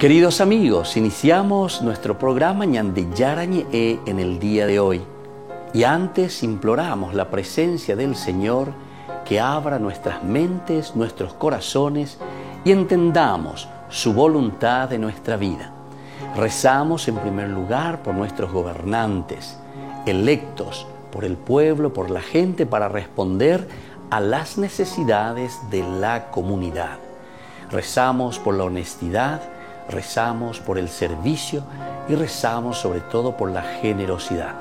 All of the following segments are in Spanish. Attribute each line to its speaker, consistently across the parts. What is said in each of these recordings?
Speaker 1: Queridos amigos, iniciamos nuestro programa Ñande Yarañe en el día de hoy. Y antes imploramos la presencia del Señor que abra nuestras mentes, nuestros corazones y entendamos su voluntad de nuestra vida. Rezamos en primer lugar por nuestros gobernantes, electos por el pueblo, por la gente, para responder a las necesidades de la comunidad. Rezamos por la honestidad, rezamos por el servicio y rezamos sobre todo por la generosidad.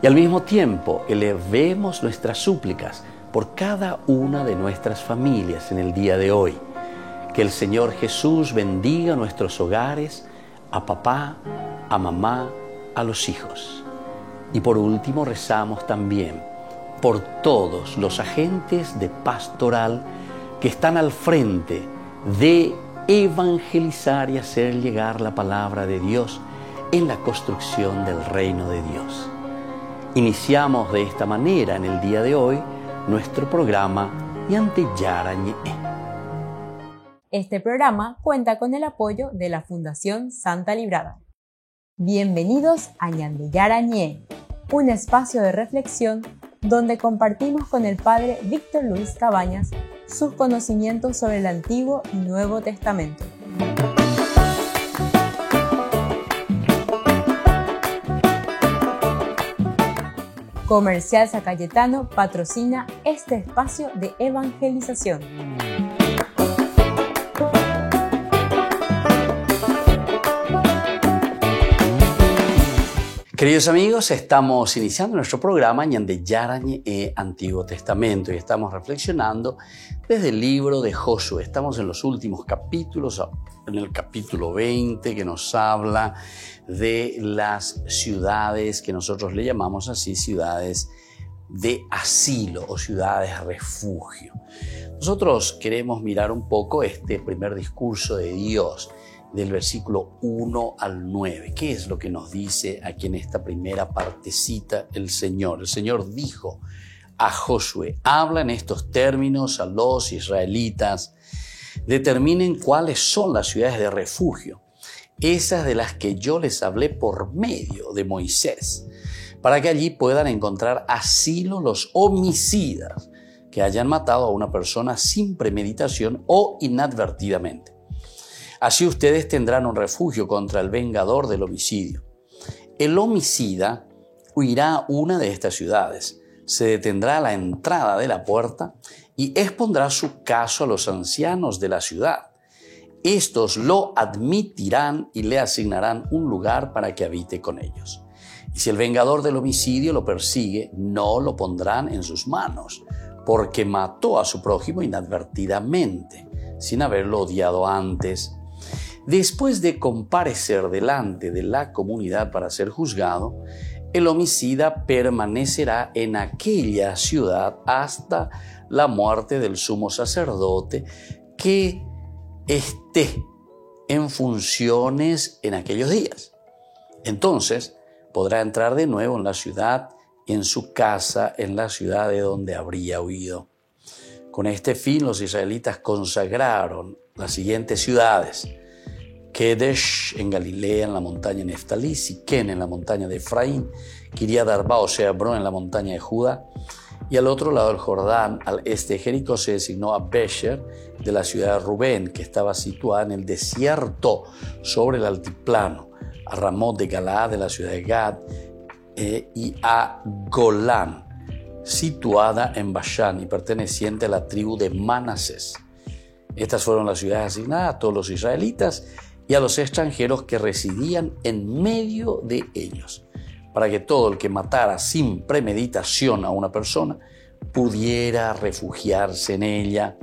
Speaker 1: Y al mismo tiempo elevemos nuestras súplicas por cada una de nuestras familias en el día de hoy. Que el Señor Jesús bendiga nuestros hogares, a papá, a mamá, a los hijos. Y por último rezamos también por todos los agentes de pastoral que están al frente de evangelizar y hacer llegar la palabra de Dios en la construcción del reino de Dios. Iniciamos de esta manera en el día de hoy nuestro programa Ñande Yarañe.
Speaker 2: Este programa cuenta con el apoyo de la Fundación Santa Librada. Bienvenidos a Ñande Yarañe, un espacio de reflexión donde compartimos con el Padre Víctor Luis Cabañas sus conocimientos sobre el Antiguo y Nuevo Testamento. Comercial San Cayetano patrocina este espacio de evangelización.
Speaker 1: Queridos amigos, estamos iniciando nuestro programa Ñande Yarañe Antiguo Testamento y estamos reflexionando desde el libro de Josué. Estamos en los últimos capítulos, en el capítulo 20, que nos habla de las ciudades que nosotros le llamamos así, ciudades de asilo o ciudades refugio. Nosotros queremos mirar un poco este primer discurso de Dios, del versículo 1 al 9. ¿Qué es lo que nos dice aquí en esta primera partecita el Señor? El Señor dijo a Josué: habla en estos términos a los israelitas, determinen cuáles son las ciudades de refugio, esas de las que yo les hablé por medio de Moisés, para que allí puedan encontrar asilo los homicidas que hayan matado a una persona sin premeditación o inadvertidamente. Así ustedes tendrán un refugio contra el vengador del homicidio. El homicida huirá a una de estas ciudades, se detendrá a la entrada de la puerta y expondrá su caso a los ancianos de la ciudad. Estos lo admitirán y le asignarán un lugar para que habite con ellos. Y si el vengador del homicidio lo persigue, no lo pondrán en sus manos, porque mató a su prójimo inadvertidamente, sin haberlo odiado antes. Después de comparecer delante de la comunidad para ser juzgado, el homicida permanecerá en aquella ciudad hasta la muerte del sumo sacerdote que esté en funciones en aquellos días. Entonces podrá entrar de nuevo en la ciudad y en su casa en la ciudad de donde habría huido. Con este fin los israelitas consagraron las siguientes ciudades: Kedesh en Galilea, en la montaña de Neftalí, Siquén en la montaña de Efraín, Kiriat Arba o Hebrón en la montaña de Judá, y al otro lado del Jordán, al este de Jericó, se designó a Besher de la ciudad de Rubén, que estaba situada en el desierto sobre el altiplano, a Ramot de Galaad de la ciudad de Gad, y a Golán, situada en Bashán y perteneciente a la tribu de Manasés. Estas fueron las ciudades asignadas a todos los israelitas y a los extranjeros que residían en medio de ellos, para que todo el que matara sin premeditación a una persona pudiera refugiarse en ella.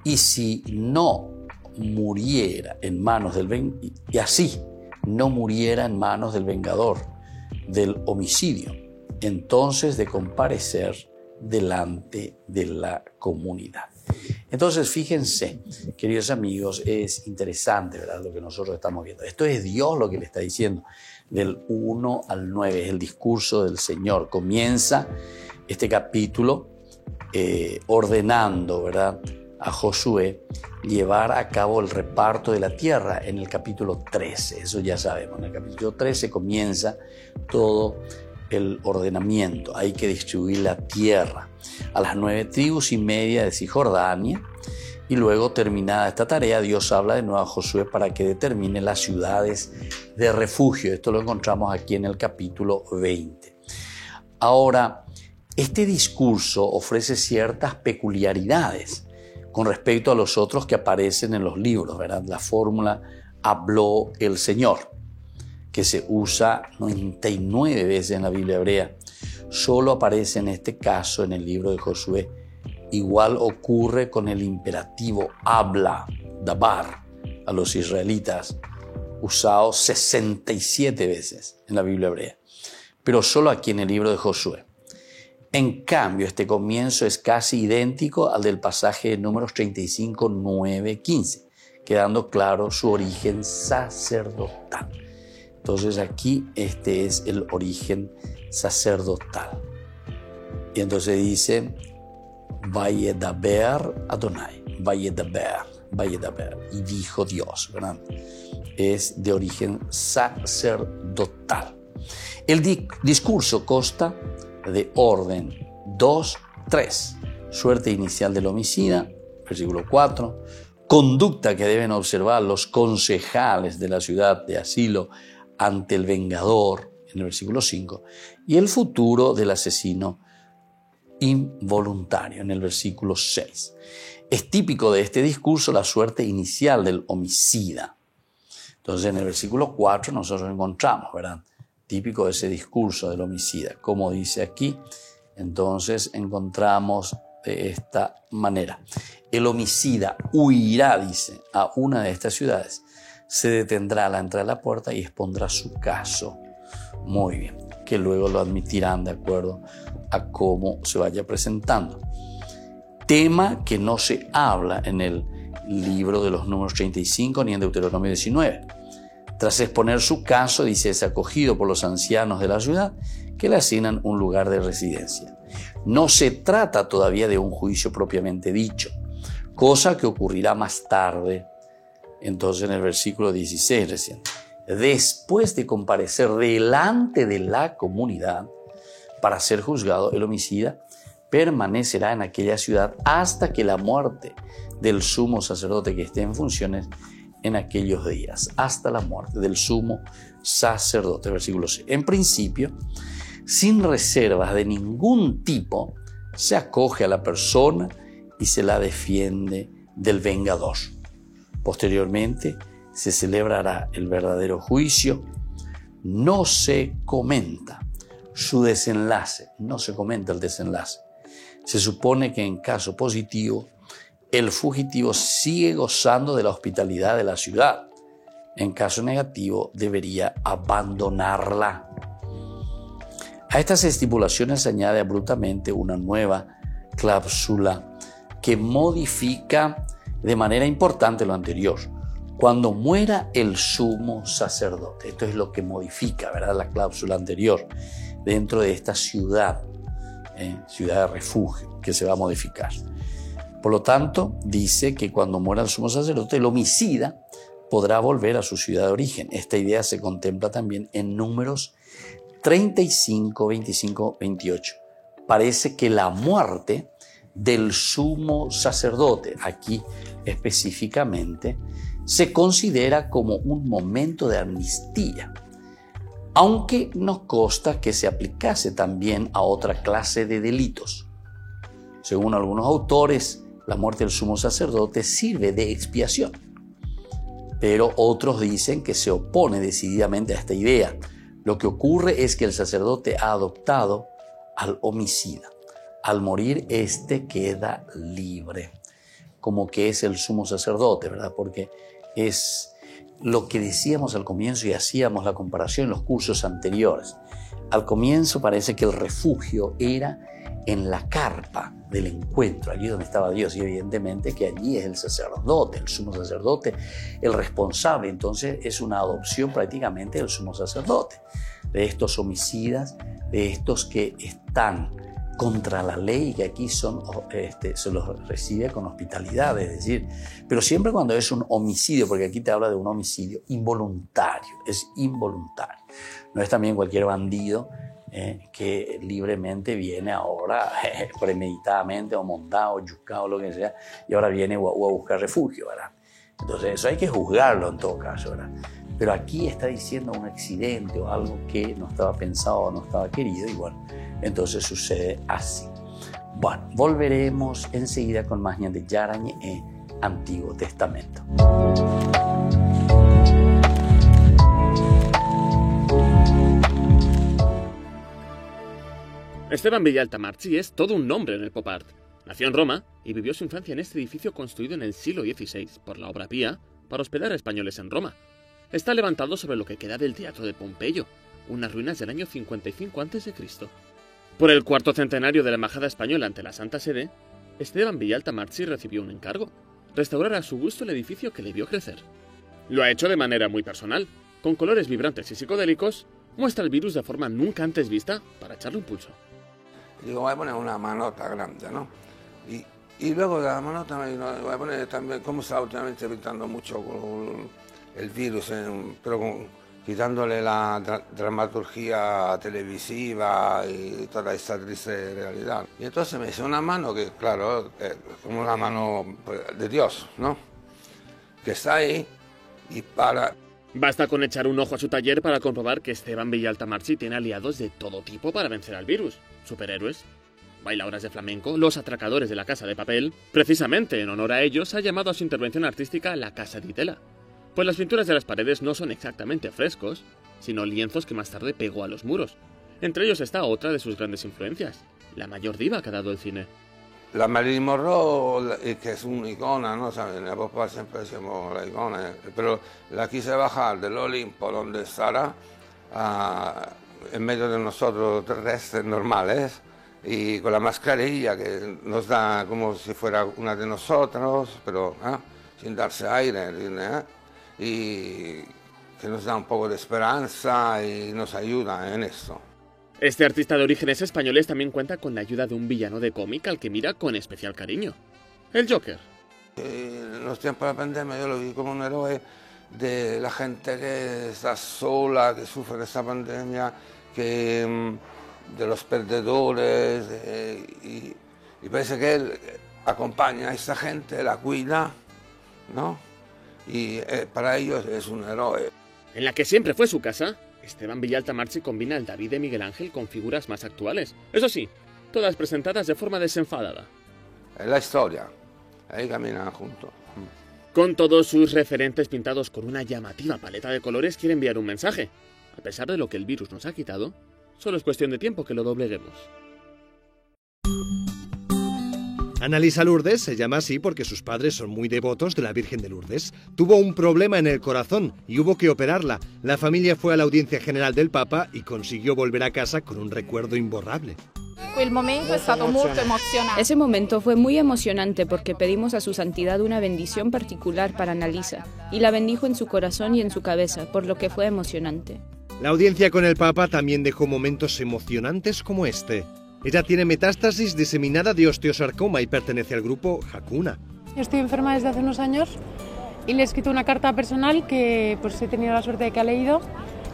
Speaker 1: Y si no muriera en manos del y así no muriera en manos del vengador del homicidio, entonces de comparecer delante de la comunidad. Entonces, fíjense, queridos amigos, es interesante, ¿verdad?, lo que nosotros estamos viendo. Esto es Dios lo que le está diciendo, del 1 al 9, es el discurso del Señor. Comienza este capítulo ordenando, ¿verdad?, a Josué llevar a cabo el reparto de la tierra en el capítulo 13. Eso ya sabemos, en el capítulo 13 comienza todo el ordenamiento. Hay que distribuir la tierra a las 9 tribus y media de Cisjordania, y luego, terminada esta tarea, Dios habla de nuevo a Josué para que determine las ciudades de refugio. Esto lo encontramos aquí en el capítulo 20. Ahora, este discurso ofrece ciertas peculiaridades con respecto a los otros que aparecen en los libros, ¿verdad? La fórmula habló el Señor, que se usa 99 veces en la Biblia hebrea, solo aparece en este caso en el libro de Josué. Igual ocurre con el imperativo habla, dabar, a los israelitas, usado 67 veces en la Biblia hebrea, pero solo aquí en el libro de Josué. En cambio, este comienzo es casi idéntico al del pasaje de Números 35, 9, 15, quedando claro su origen sacerdotal. Entonces aquí este es el origen sacerdotal. Y entonces dice, Vayedaber Adonai, Vayedaber, y dijo Dios, ¿verdad? Es de origen sacerdotal. El discurso consta de orden 2, 3, suerte inicial del homicida, versículo 4, conducta que deben observar los concejales de la ciudad de asilo ante el vengador, en el versículo 5, y el futuro del asesino involuntario, en el versículo 6. Es típico de este discurso la suerte inicial del homicida. Entonces, en el versículo 4 nosotros encontramos, ¿verdad?, típico de ese discurso del homicida. Como dice aquí, entonces encontramos de esta manera. El homicida huirá, dice, a una de estas ciudades, se detendrá a la entrada de la puerta y expondrá su caso. Muy bien, que luego lo admitirán de acuerdo a cómo se vaya presentando. Tema que no se habla en el libro de los Números 35 ni en Deuteronomio 19. Tras exponer su caso, dice, es acogido por los ancianos de la ciudad que le asignan un lugar de residencia. No se trata todavía de un juicio propiamente dicho, cosa que ocurrirá más tarde. Entonces, en el versículo 16 recién, después de comparecer delante de la comunidad para ser juzgado, el homicida permanecerá en aquella ciudad hasta que la muerte del sumo sacerdote que esté en funciones en aquellos días, hasta la muerte del sumo sacerdote. Versículo 6. En principio, sin reservas de ningún tipo, se acoge a la persona y se la defiende del vengador. Posteriormente, se celebrará el verdadero juicio. No se comenta su desenlace, no se comenta el desenlace. Se supone que en caso positivo, el fugitivo sigue gozando de la hospitalidad de la ciudad. En caso negativo, debería abandonarla. A estas estipulaciones se añade abruptamente una nueva cláusula que modifica de manera importante lo anterior. Cuando muera el sumo sacerdote, esto es lo que modifica, ¿verdad?, la cláusula anterior dentro de esta ciudad, ciudad de refugio, que se va a modificar. Por lo tanto, dice que cuando muera el sumo sacerdote, el homicida podrá volver a su ciudad de origen. Esta idea se contempla también en Números 35, 25, 28. Parece que la muerte del sumo sacerdote, aquí específicamente, se considera como un momento de amnistía, aunque nos consta que se aplicase también a otra clase de delitos. Según algunos autores, la muerte del sumo sacerdote sirve de expiación, pero otros dicen que se opone decididamente a esta idea. Lo que ocurre es que el sacerdote ha adoptado al homicida. Al morir, éste queda libre, como que es el sumo sacerdote, ¿verdad? Porque es lo que decíamos al comienzo y hacíamos la comparación en los cursos anteriores. Al comienzo parece que el refugio era en la carpa del encuentro, allí donde estaba Dios, y evidentemente que allí es el sacerdote, el sumo sacerdote, el responsable. Entonces es una adopción prácticamente del sumo sacerdote, de estos homicidas, de estos que están contra la ley, que aquí se los recibe con hospitalidad, es decir, pero siempre cuando es un homicidio, porque aquí te habla de un homicidio involuntario, es involuntario. No es también cualquier bandido que libremente viene ahora premeditadamente o montado o yuscado, lo que sea, y ahora viene a buscar refugio, ¿verdad? Entonces eso hay que juzgarlo en todo caso, ¿verdad? Pero aquí está diciendo un accidente o algo que no estaba pensado o no estaba querido, y bueno, entonces sucede así. Bueno, volveremos enseguida con más Ñande Yarañe en Antiguo Testamento.
Speaker 3: Esteban Villalta Marchi es todo un nombre en el pop art. Nació en Roma y vivió su infancia en este edificio construido en el siglo XVI por la Obra Pía para hospedar a españoles en Roma. Está levantado sobre lo que queda del Teatro de Pompeyo, unas ruinas del año 55 a.C. Por el cuarto centenario de la embajada española ante la Santa Sede, Esteban Villalta Marchi recibió un encargo: restaurar a su gusto el edificio que le vio crecer. Lo ha hecho de manera muy personal, con colores vibrantes y psicodélicos. Muestra el virus de forma nunca antes vista para echarle un pulso.
Speaker 4: Digo, voy a poner una manota grande, ¿no? Y luego de la manota voy a poner también, como está últimamente pintando mucho con el virus, pero quitándole la dramaturgia televisiva y toda esta triste realidad. Y entonces me hice una mano que, claro, como una mano de Dios, ¿no? Que está ahí y para...
Speaker 3: Basta con echar un ojo a su taller para comprobar que Esteban Villalta Marchi tiene aliados de todo tipo para vencer al virus. Superhéroes, bailadoras de flamenco, los atracadores de la Casa de Papel. Precisamente en honor a ellos ha llamado a su intervención artística la Casa di Tela, pues las pinturas de las paredes no son exactamente frescos, sino lienzos que más tarde pegó a los muros. Entre ellos está otra de sus grandes influencias, la mayor diva que ha dado el cine.
Speaker 4: La Marilyn Monroe, que es una icona, ¿no? En la pop siempre decimos la icona, pero la quise bajar del Olimpo, donde estará, en medio de nosotros terrestres normales, y con la mascarilla que nos da como si fuera una de nosotros, pero sin darse aire, y que nos da un poco de esperanza y nos ayuda en esto.
Speaker 3: Este artista de orígenes españoles también cuenta con la ayuda de un villano de cómic al que mira con especial cariño: el Joker.
Speaker 4: En los tiempos de la pandemia yo lo vi como un héroe de la gente que está sola, que sufre de esta pandemia, de los perdedores, y parece que él acompaña a esta gente, la cuida, ¿no? Y para ellos es un héroe.
Speaker 3: En la que siempre fue su casa, Esteban Villalta Marchi combina el David de Miguel Ángel con figuras más actuales. Eso sí, todas presentadas de forma desenfadada.
Speaker 4: Es la historia, ahí caminan juntos.
Speaker 3: Con todos sus referentes pintados con una llamativa paleta de colores, quiere enviar un mensaje. A pesar de lo que el virus nos ha quitado, solo es cuestión de tiempo que lo dobleguemos.
Speaker 5: Annalisa Lourdes se llama así porque sus padres son muy devotos de la Virgen de Lourdes. Tuvo un problema en el corazón y hubo que operarla. La familia fue a la audiencia general del Papa y consiguió volver a casa con un recuerdo imborrable.
Speaker 6: Ese momento fue muy emocionante porque pedimos a su santidad una bendición particular para Annalisa y la bendijo en su corazón y en su cabeza, por lo que fue emocionante.
Speaker 5: La audiencia con el Papa también dejó momentos emocionantes como este. Ella tiene metástasis diseminada de osteosarcoma y pertenece al grupo Hakuna.
Speaker 7: Estoy enferma desde hace unos años y le he escrito una carta personal que pues he tenido la suerte de que ha leído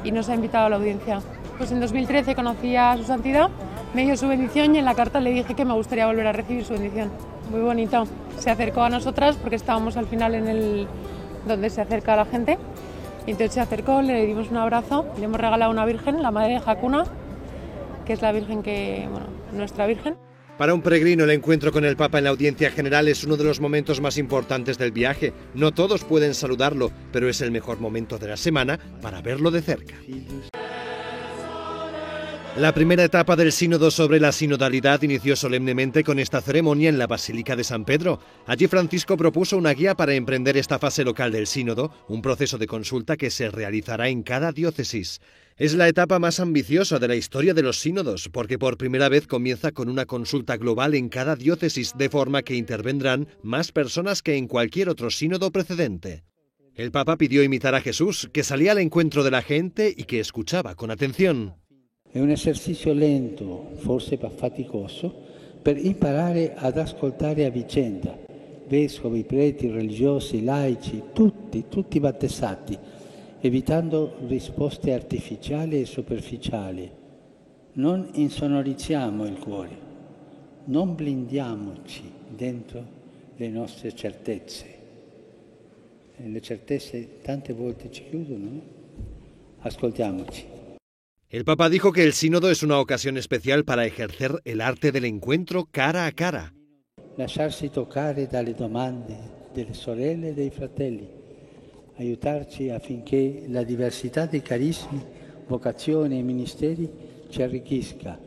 Speaker 7: y nos ha invitado a la audiencia. Pues en 2013 conocí a su santidad, me dio su bendición y en la carta le dije que me gustaría volver a recibir su bendición. Muy bonito. Se acercó a nosotras porque estábamos al final en donde se acerca a la gente. Y entonces se acercó, le dimos un abrazo, le hemos regalado una virgen, la madre de Hakuna, que es la virgen nuestra virgen.
Speaker 5: Para un peregrino, el encuentro con el Papa en la audiencia general es uno de los momentos más importantes del viaje. No todos pueden saludarlo, pero es el mejor momento de la semana para verlo de cerca. La primera etapa del sínodo sobre la sinodalidad inició solemnemente con esta ceremonia en la Basílica de San Pedro. Allí Francisco propuso una guía para emprender esta fase local del sínodo, un proceso de consulta que se realizará en cada diócesis. Es la etapa más ambiciosa de la historia de los sínodos, porque por primera vez comienza con una consulta global en cada diócesis, de forma que intervendrán más personas que en cualquier otro sínodo precedente. El Papa pidió imitar a Jesús, que salía al encuentro de la gente y que escuchaba con atención.
Speaker 8: È un esercizio lento, forse faticoso, per imparare ad ascoltare a vicenda. Vescovi, preti, religiosi, laici, tutti battezzati, evitando risposte artificiali e superficiali. Non insonorizziamo il cuore, non blindiamoci dentro le nostre certezze. Le certezze tante volte ci chiudono, ¿no? Ascoltiamoci.
Speaker 5: El Papa dijo que el sínodo es una ocasión especial para ejercer el arte del encuentro cara a cara.
Speaker 8: Lasciarsi toccare dalle domande delle sorelle e dei fratelli, aiutarci affinché la diversità di carismi, vocazioni e ministeri ci arricchisca.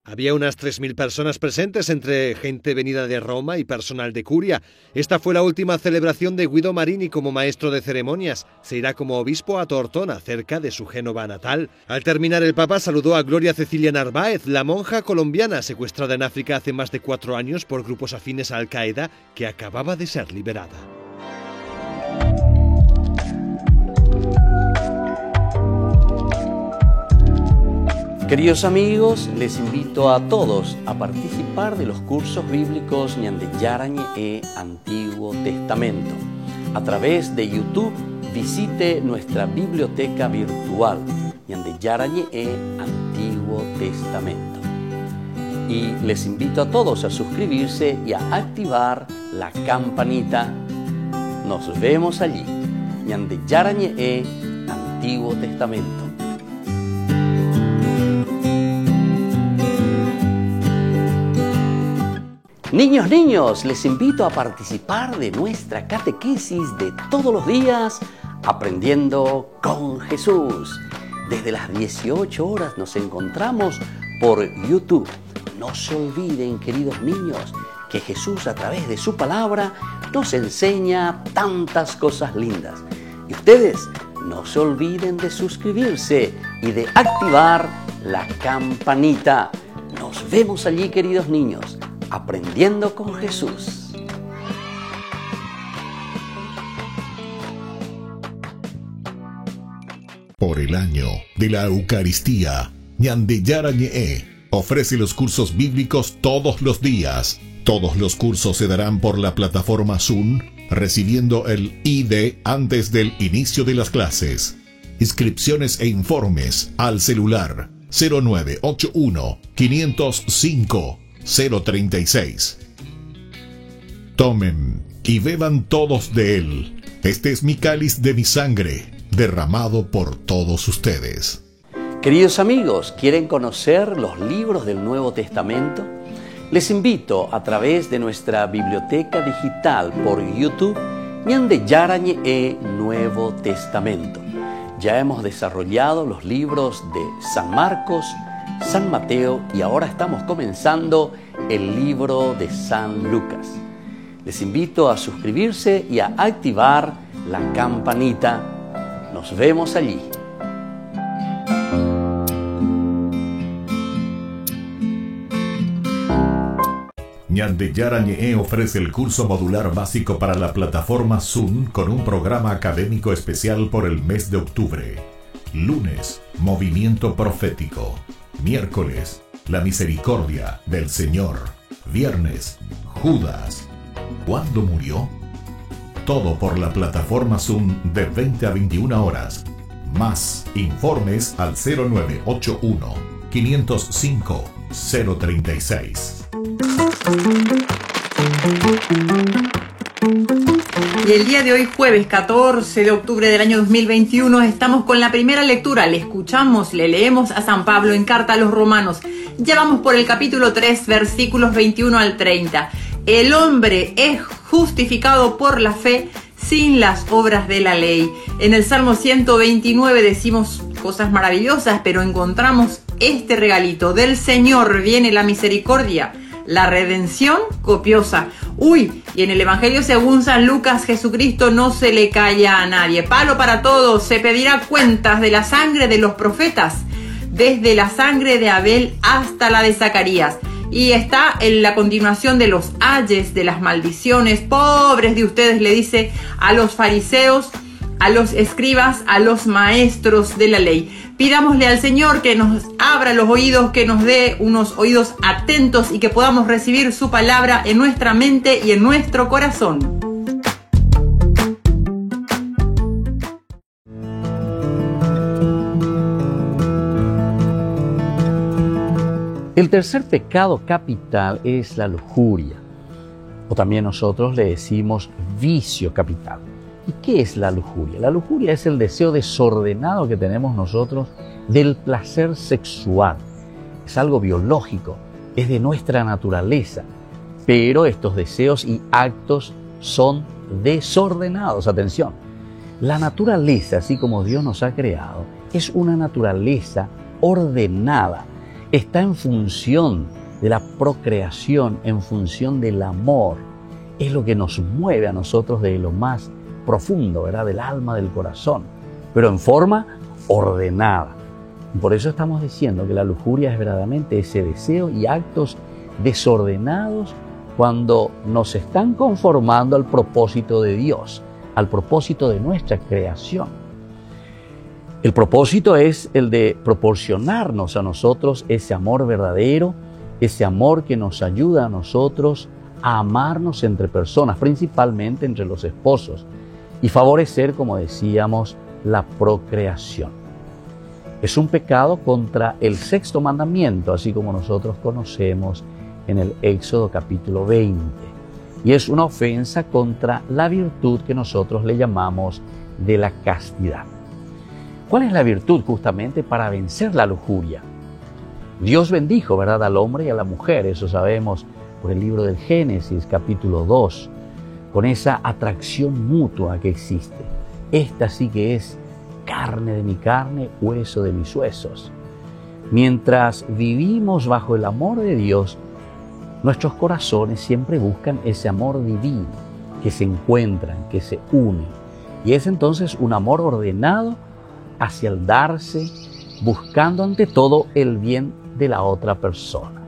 Speaker 5: Había unas 3.000 personas presentes, entre gente venida de Roma y personal de Curia. Esta fue la última celebración de Guido Marini como maestro de ceremonias. Se irá como obispo a Tortona, cerca de su Génova natal. Al terminar, el Papa saludó a Gloria Cecilia Narváez, la monja colombiana secuestrada en África hace más de 4 años por grupos afines a Al-Qaeda, que acababa de ser liberada.
Speaker 1: Queridos amigos, les invito a todos a participar de los cursos bíblicos Ñande Yarañe e Antiguo Testamento. A través de YouTube visite nuestra biblioteca virtual Ñande Yarañe e Antiguo Testamento. Y les invito a todos a suscribirse y a activar la campanita. Nos vemos allí. Ñande Yarañe e Antiguo Testamento. Niños, les invito a participar de nuestra catequesis de todos los días, Aprendiendo con Jesús. Desde las 18 horas nos encontramos por YouTube. No se olviden, queridos niños, que Jesús a través de su palabra nos enseña tantas cosas lindas. Y ustedes no se olviden de suscribirse y de activar la campanita. Nos vemos allí, queridos niños. Aprendiendo con Jesús.
Speaker 9: Por el año de la Eucaristía, Ñande Yarañe ofrece los cursos bíblicos todos los días. Todos los cursos se darán por la plataforma Zoom, recibiendo el ID antes del inicio de las clases. Inscripciones e informes al celular 0981 505 036. Tomen y beban todos de él. Este es mi cáliz de mi sangre, derramado por todos ustedes.
Speaker 1: Queridos amigos, ¿quieren conocer los libros del Nuevo Testamento? Les invito a través de nuestra biblioteca digital por YouTube, Ñande Yarañe e Nuevo Testamento. Ya hemos desarrollado los libros de San Marcos, San Mateo y ahora estamos comenzando el libro de San Lucas. Les invito a suscribirse y a activar la campanita. Nos vemos allí.
Speaker 9: Ñande Yarañe ofrece el curso modular básico para la plataforma Zoom con un programa académico especial por el mes de octubre. Lunes, movimiento profético. Miércoles, la misericordia del Señor. Viernes, Judas. ¿Cuándo murió? Todo por la plataforma Zoom de 20 a 21 horas. Más informes al 0981 505 036.
Speaker 10: Y el día de hoy, jueves 14 de octubre del año 2021, estamos con la primera lectura. Le leemos a San Pablo en carta a los Romanos. Ya vamos por el capítulo 3, versículos 21 al 30. El hombre es justificado por la fe sin las obras de la ley. En el Salmo 129 decimos cosas maravillosas, pero encontramos este regalito. Del Señor viene la misericordia, la redención copiosa. Y en el Evangelio según San Lucas, Jesucristo no se le calla a nadie. Palo para todos, se pedirá cuentas de la sangre de los profetas, desde la sangre de Abel hasta la de Zacarías. Y está en la continuación de los ayes, de las maldiciones. Pobres de ustedes, le dice a los fariseos, a los escribas, a los maestros de la ley. Pidámosle al Señor que nos abra los oídos, que nos dé unos oídos atentos y que podamos recibir su palabra en nuestra mente y en nuestro corazón.
Speaker 1: El tercer pecado capital es la lujuria, o también nosotros le decimos vicio capital. ¿Y qué es la lujuria? La lujuria es el deseo desordenado que tenemos nosotros del placer sexual. Es algo biológico, es de nuestra naturaleza, pero estos deseos y actos son desordenados. Atención, la naturaleza, así como Dios nos ha creado, es una naturaleza ordenada. Está en función de la procreación, en función del amor. Es lo que nos mueve a nosotros de lo más profundo, ¿verdad? Del alma, del corazón, pero en forma ordenada. Y por eso estamos diciendo que la lujuria es verdaderamente ese deseo y actos desordenados cuando nos están conformando al propósito de Dios, al propósito de nuestra creación. El propósito es el de proporcionarnos a nosotros ese amor verdadero, ese amor que nos ayuda a nosotros a amarnos entre personas, principalmente entre los esposos, y favorecer, como decíamos, la procreación. Es un pecado contra el sexto mandamiento, así como nosotros conocemos en el Éxodo capítulo 20. Y es una ofensa contra la virtud que nosotros le llamamos de la castidad. ¿Cuál es la virtud justamente para vencer la lujuria? Dios bendijo, ¿verdad?, al hombre y a la mujer, eso sabemos por el libro del Génesis, capítulo 2, con esa atracción mutua que existe. Esta sí que es carne de mi carne, hueso de mis huesos. Mientras vivimos bajo el amor de Dios, nuestros corazones siempre buscan ese amor divino, que se encuentran, que se unen. Y es entonces un amor ordenado hacia el darse, buscando ante todo el bien de la otra persona.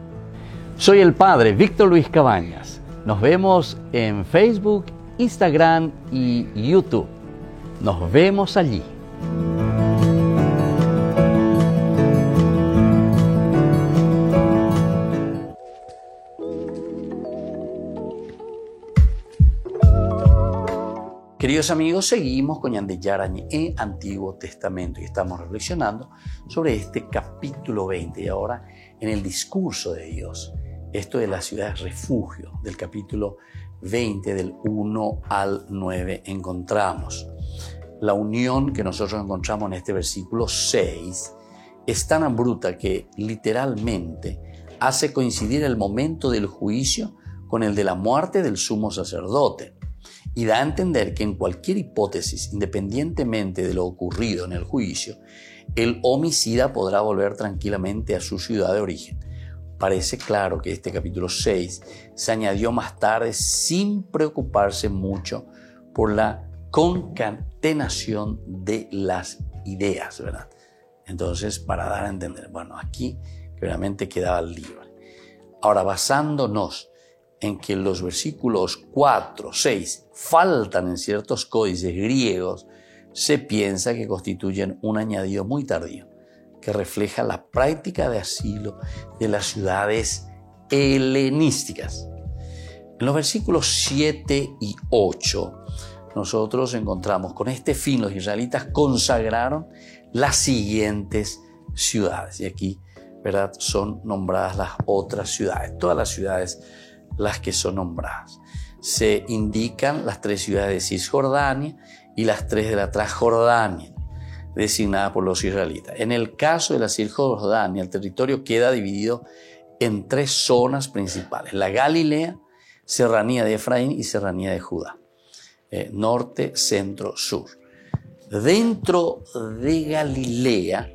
Speaker 1: Soy el Padre Víctor Luis Cabañas. Nos vemos en Facebook, Instagram y YouTube. Nos vemos allí. Queridos amigos, seguimos con Ñande Yarañe en Antiguo Testamento y estamos reflexionando sobre este capítulo 20 y ahora en el discurso de Dios. Esto de las ciudades refugio, del capítulo 20, del 1 al 9, encontramos la unión que nosotros encontramos en este versículo 6. Es tan abrupta que literalmente hace coincidir el momento del juicio con el de la muerte del sumo sacerdote. Y da a entender que en cualquier hipótesis, independientemente de lo ocurrido en el juicio, el homicida podrá volver tranquilamente a su ciudad de origen. Parece claro que este capítulo 6 se añadió más tarde sin preocuparse mucho por la concatenación de las ideas, ¿verdad? Entonces, para dar a entender, bueno, aquí realmente quedaba libre. Ahora, basándonos en que los versículos 4, 6 faltan en ciertos códices griegos, se piensa que constituyen un añadido muy tardío, que refleja la práctica de asilo de las ciudades helenísticas. En los versículos 7 y 8, nosotros encontramos, con este fin los israelitas consagraron las siguientes ciudades. Y aquí, ¿verdad?, son nombradas las otras ciudades, todas las ciudades las que son nombradas. Se indican las 3 ciudades de Cisjordania y las 3 de la Transjordania, designadas por los israelitas. En el caso de la Cisjordania, el territorio queda dividido en 3 zonas principales: la Galilea, serranía de Efraín y serranía de Judá, norte, centro, sur. Dentro de Galilea,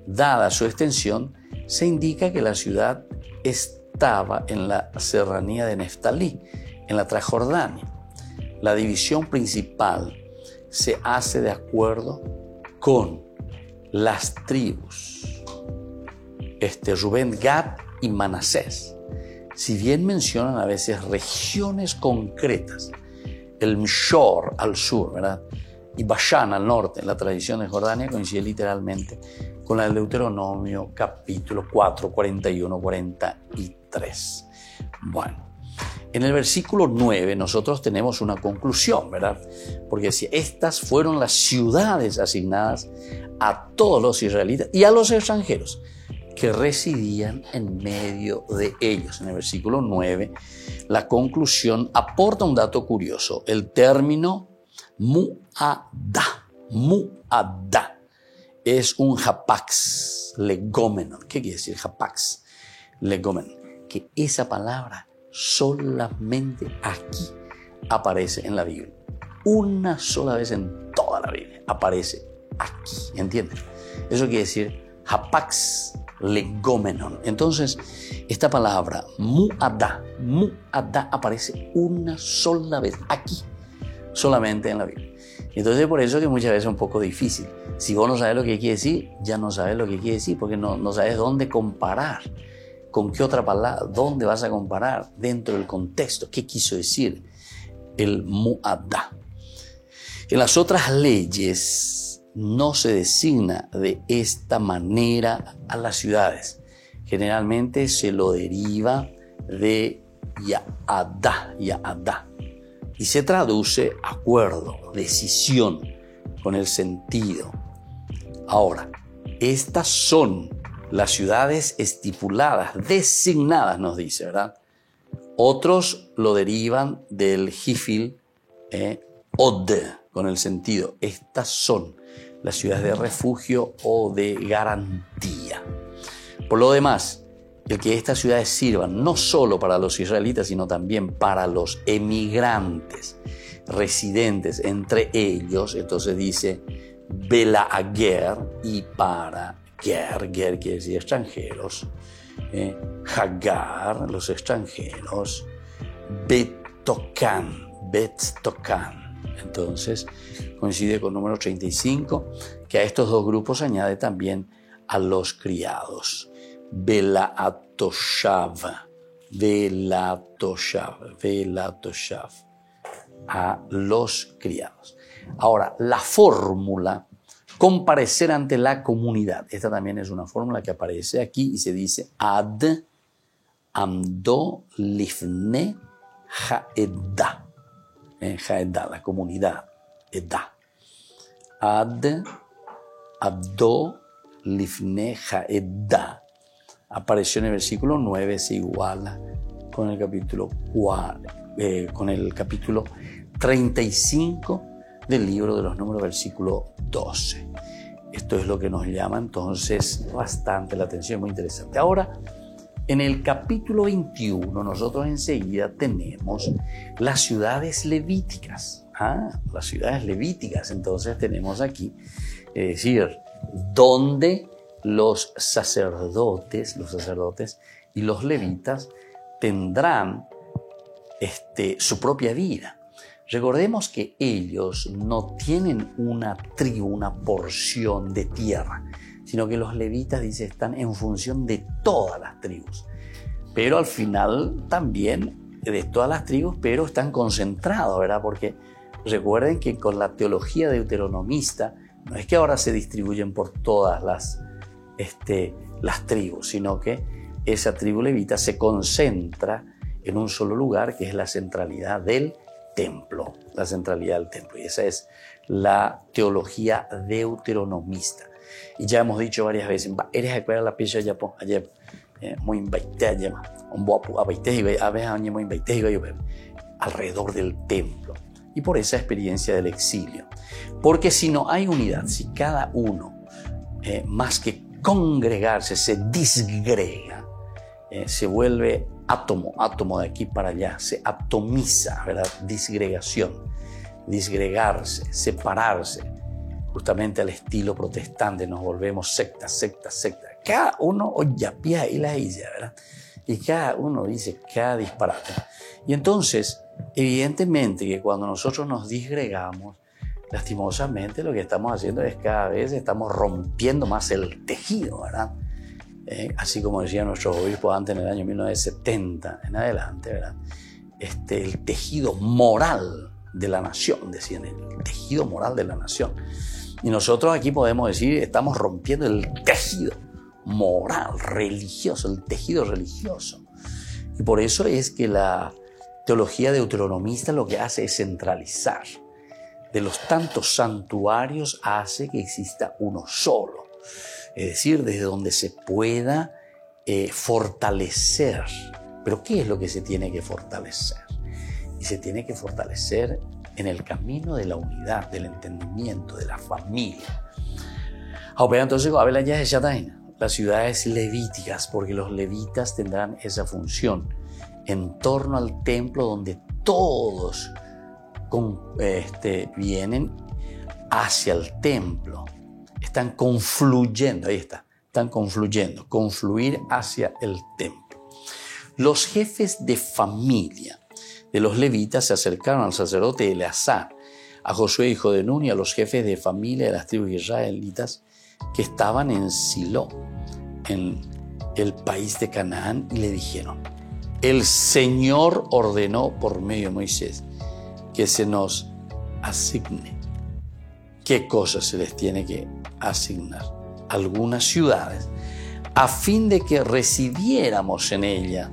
Speaker 1: dada su extensión, se indica que la ciudad estaba en la serranía de Neftalí, en la Transjordania. La división principal se hace de acuerdo con las tribus Rubén, Gad y Manasés. Si bien mencionan a veces regiones concretas, el Mishor al sur, ¿verdad?, Y Bashan al norte, en la tradición de Jordania, coincide literalmente con la del Deuteronomio capítulo 4, 41, 43. Bueno, en el versículo 9 nosotros tenemos una conclusión, ¿verdad? Porque si estas fueron las ciudades asignadas a todos los israelitas y a los extranjeros que residían en medio de ellos. En el versículo 9, la conclusión aporta un dato curioso. El término mu'adá es un hapax legómenon. ¿Qué quiere decir hapax legómenon? Que esa palabra solamente aquí aparece en la Biblia. Una sola vez en toda la Biblia aparece aquí, ¿entienden? Eso quiere decir hapax legómenon. Entonces, esta palabra mu'adá aparece una sola vez aquí, solamente en la Biblia. Entonces, por eso que muchas veces es un poco difícil. Si vos no sabes lo que quiere decir, ya no sabes lo que quiere decir, porque no sabes dónde comparar. ¿Con qué otra palabra? ¿Dónde vas a comparar? Dentro del contexto. ¿Qué quiso decir el mu'adá? En las otras leyes no se designa de esta manera a las ciudades. Generalmente se lo deriva de ya'adá. Y se traduce acuerdo, decisión, con el sentido. Ahora, estas son las ciudades estipuladas, designadas, nos dice, ¿verdad? Otros lo derivan del hifil od, con el sentido. Estas son las ciudades de refugio o de garantía. Por lo demás, el que estas ciudades sirvan no solo para los israelitas, sino también para los emigrantes residentes entre ellos, entonces dice Belaager, y para Ger quiere decir extranjeros, Hagar, los extranjeros, Betokan. Entonces coincide con el número 35, que a estos dos grupos añade también a los criados. Velatoshav, a los criados. Ahora, la fórmula comparecer ante la comunidad. Esta también es una fórmula que aparece aquí y se dice ad amdo lifne haedá. Haedá, la comunidad. Edá. Ad abdo lifne haedá. Apareció en el versículo 9, se iguala con el capítulo 35 del libro de los Números, versículo 12. Esto es lo que nos llama entonces bastante la atención, muy interesante. Ahora, en el capítulo 21, nosotros enseguida tenemos las ciudades levíticas. Las ciudades levíticas, entonces tenemos aquí, es decir, donde los sacerdotes y los levitas tendrán su propia vida. Recordemos que ellos no tienen una tribu, una porción de tierra, sino que los levitas, dice, están en función de todas las tribus. Pero al final también de todas las tribus, pero están concentrados, ¿verdad? Porque recuerden que con la teología deuteronomista no es que ahora se distribuyen por todas las tribus, sino que esa tribu levita se concentra en un solo lugar, que es la centralidad del templo, y esa es la teología deuteronomista. Y ya hemos dicho varias veces, eres acuerda la pieza ya po ayer muy invité ya un bopo abaite a veces muy invité alrededor del templo, y por esa experiencia del exilio. Porque si no hay unidad, si cada uno más que congregarse se disgrega, se vuelve átomo de aquí para allá, se atomiza, ¿verdad? Disgregación, disgregarse, separarse, justamente al estilo protestante, nos volvemos secta. Cada uno oyapía y la isla, ¿verdad? Y cada uno dice cada disparate. Y entonces, evidentemente que cuando nosotros nos disgregamos, lastimosamente lo que estamos haciendo es cada vez estamos rompiendo más el tejido, ¿verdad? Así como decían nuestros obispos antes en el año 1970 en adelante, ¿verdad? El tejido moral de la nación, decían, el tejido moral de la nación. Y nosotros aquí podemos decir, estamos rompiendo el tejido moral, religioso, el tejido religioso. Y por eso es que la teología deuteronomista lo que hace es centralizar. De los tantos santuarios hace que exista uno solo. Es decir, desde donde se pueda fortalecer. Pero ¿qué es lo que se tiene que fortalecer? Y se tiene que fortalecer en el camino de la unidad, del entendimiento, de la familia. Entonces, las ciudades levíticas, porque los levitas tendrán esa función en torno al templo donde todos vienen hacia el templo. Están confluyendo, ahí está, están confluyendo, confluir hacia el templo. Los jefes de familia de los levitas se acercaron al sacerdote Eleazar, a Josué hijo de Nun y a los jefes de familia de las tribus israelitas que estaban en Silo, en el país de Canaán, y le dijeron: el Señor ordenó por medio de Moisés que se nos asigne. ¿Qué cosas se les tiene que asignar? Algunas ciudades, a fin de que residiéramos en ella,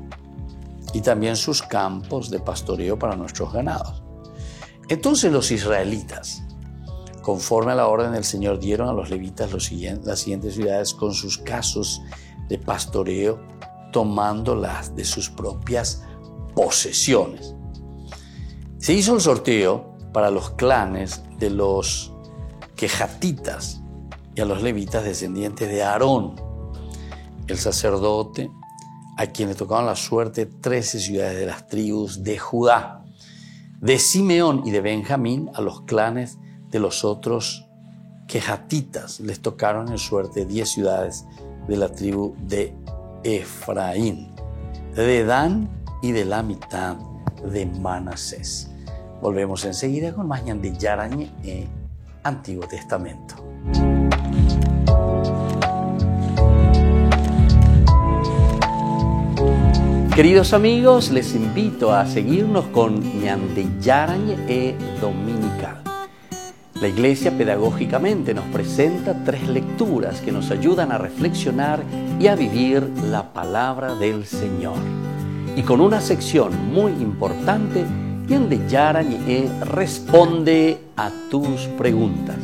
Speaker 1: y también sus campos de pastoreo para nuestros ganados. Entonces los israelitas, conforme a la orden del Señor, dieron a los levitas las siguientes ciudades con sus casos de pastoreo, tomándolas de sus propias posesiones. Se hizo el sorteo para los clanes de los quejatitas y a los levitas descendientes de Aarón, el sacerdote, a quien le tocaban la suerte 13 ciudades de las tribus de Judá. De Simeón y de Benjamín, a los clanes de los otros quejatitas les tocaron en suerte 10 ciudades de la tribu de Efraín, de Dan y de la mitad de Manasés. Volvemos enseguida con más Ñan de Yarañe, Antiguo Testamento. Queridos amigos, les invito a seguirnos con Ñan de Yarañe Dominical. La Iglesia pedagógicamente nos presenta 3 lecturas que nos ayudan a reflexionar y a vivir la palabra del Señor. Y con una sección muy importante, Ñan de Yarañe responde a tus preguntas.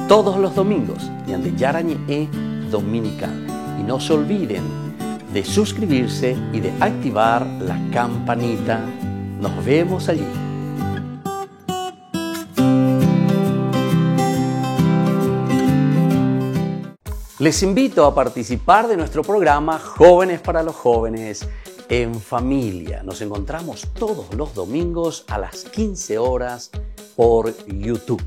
Speaker 1: Todos los domingos, Ñan de Yarañe Dominical. Y no se olviden de suscribirse y de activar la campanita. Nos vemos allí. Les invito a participar de nuestro programa Jóvenes para los Jóvenes en Familia. Nos encontramos todos los domingos a las 15 horas por YouTube.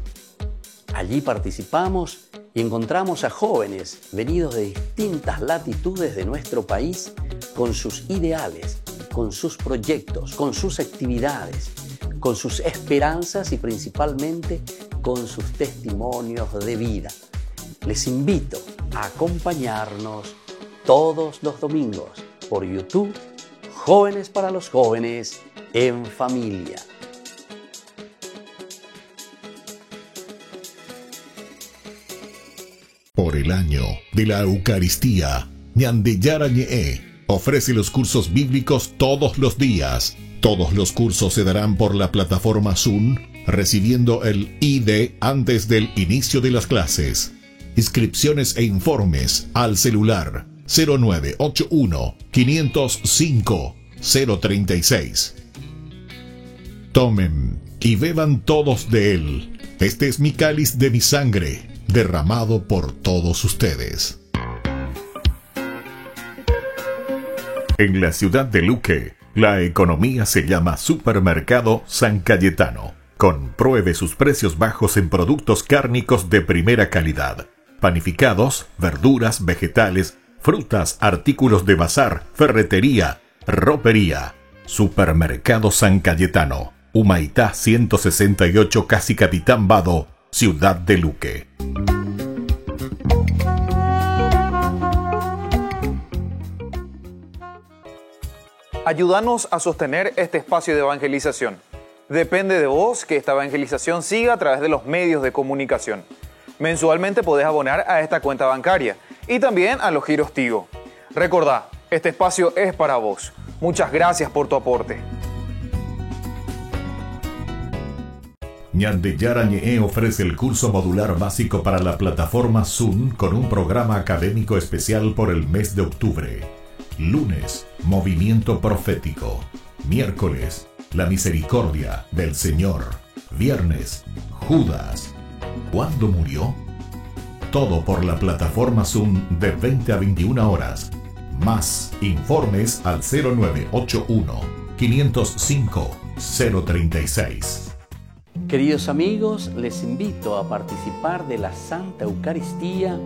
Speaker 1: Allí participamos y encontramos a jóvenes venidos de distintas latitudes de nuestro país con sus ideales, con sus proyectos, con sus actividades, con sus esperanzas y principalmente con sus testimonios de vida. Les invito a acompañarnos todos los domingos por YouTube, Jóvenes para los Jóvenes en Familia.
Speaker 9: Por el año de la Eucaristía, Ñan de Yarañe ofrece los cursos bíblicos todos los días. Todos los cursos se darán por la plataforma Zoom, recibiendo el ID antes del inicio de las clases. Inscripciones e informes al celular 0981 505 036. Tomen y beban todos de él. Este es mi cáliz de mi sangre, derramado por todos ustedes. En la ciudad de Luque, la economía se llama Supermercado San Cayetano. Compruebe sus precios bajos en productos cárnicos de primera calidad. Panificados, verduras, vegetales, frutas, artículos de bazar, ferretería, ropería. Supermercado San Cayetano, Humaitá 168, Casi Capitán Vado, Ciudad de Luque.
Speaker 11: Ayúdanos a sostener este espacio de evangelización. Depende de vos que esta evangelización siga a través de los medios de comunicación. Mensualmente podés abonar a esta cuenta bancaria y también a los giros Tigo. Recordá, este espacio es para vos. Muchas gracias por tu aporte.
Speaker 9: Ñande Yarañe ofrece el curso modular básico para la plataforma Zoom con un programa académico especial por el mes de octubre. Lunes, movimiento profético. Miércoles, la misericordia del Señor. Viernes, Judas. ¿Cuándo murió? Todo por la plataforma Zoom de 20 a 21 horas. Más informes al 0981-505-036.
Speaker 1: Queridos amigos, les invito a participar de la Santa Eucaristía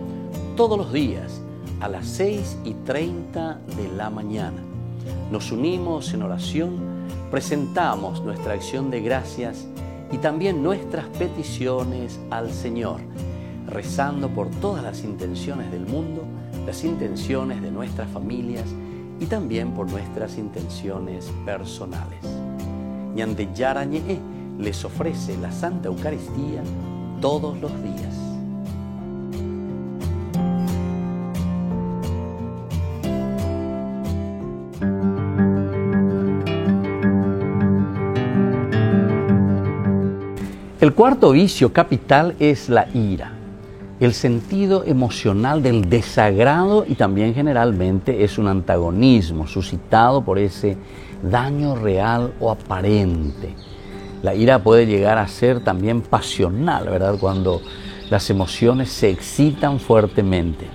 Speaker 1: todos los días a las 6:30 de la mañana. Nos unimos en oración, presentamos nuestra acción de gracias y también nuestras peticiones al Señor, rezando por todas las intenciones del mundo, las intenciones de nuestras familias y también por nuestras intenciones personales. Ñande Yarañe les ofrece la Santa Eucaristía todos los días. El cuarto vicio capital es la ira, el sentido emocional del desagrado y también generalmente es un antagonismo suscitado por ese daño real o aparente. La ira puede llegar a ser también pasional, ¿verdad? Cuando las emociones se excitan fuertemente.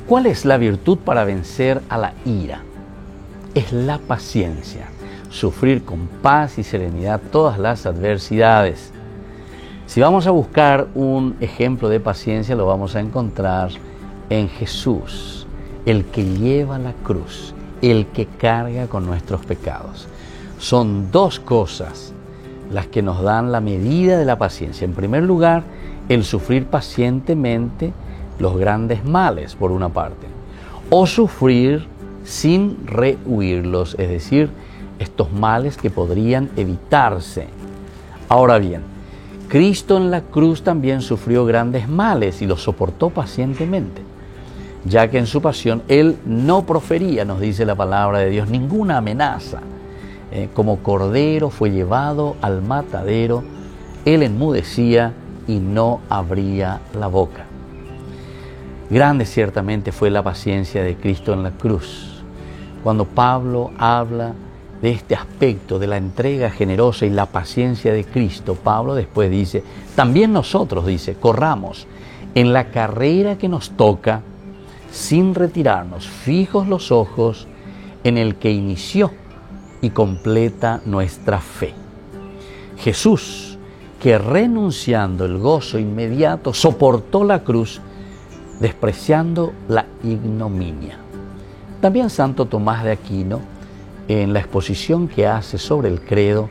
Speaker 1: ¿Cuál es la virtud para vencer a la ira? Es la paciencia, sufrir con paz y serenidad todas las adversidades. Si vamos a buscar un ejemplo de paciencia, lo vamos a encontrar en Jesús, el que lleva la cruz, el que carga con nuestros pecados. Son dos cosas las que nos dan la medida de la paciencia. En primer lugar, el sufrir pacientemente los grandes males, por una parte, o sufrir sin rehuirlos, es decir, estos males que podrían evitarse. Ahora bien, Cristo en la cruz también sufrió grandes males y los soportó pacientemente, ya que en su pasión Él no profería, nos dice la palabra de Dios, ninguna amenaza. Como cordero fue llevado al matadero, Él enmudecía y no abría la boca. Grande ciertamente fue la paciencia de Cristo en la cruz. Cuando Pablo habla de este aspecto de la entrega generosa y la paciencia de Cristo, Pablo después dice, también nosotros, dice, corramos en la carrera que nos toca sin retirarnos, fijos los ojos en el que inició y completa nuestra fe. Jesús, que renunciando el gozo inmediato, soportó la cruz, despreciando la ignominia. También Santo Tomás de Aquino, en la exposición que hace sobre el credo,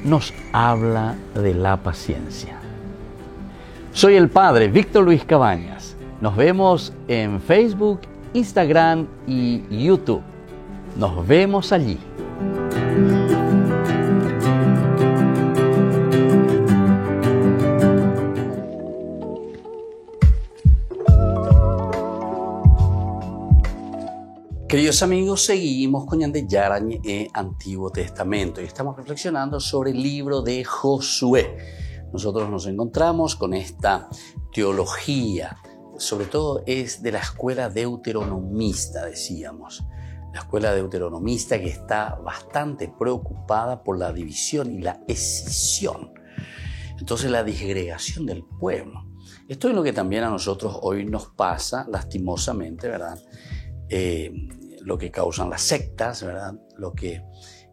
Speaker 1: nos habla de la paciencia. Soy el Padre Víctor Luis Cabañas. Nos vemos en Facebook, Instagram y YouTube. Nos vemos allí. Queridos amigos, seguimos con Ñande Yarañe Antiguo Testamento y estamos reflexionando sobre el libro de Josué. Nosotros nos encontramos con esta teología, sobre todo es de la escuela deuteronomista, decíamos. La escuela deuteronomista que está bastante preocupada por la división y la escisión. Entonces la disgregación del pueblo. Esto es lo que también a nosotros hoy nos pasa, lastimosamente, ¿verdad? Lo que causan las sectas, ¿verdad? Lo que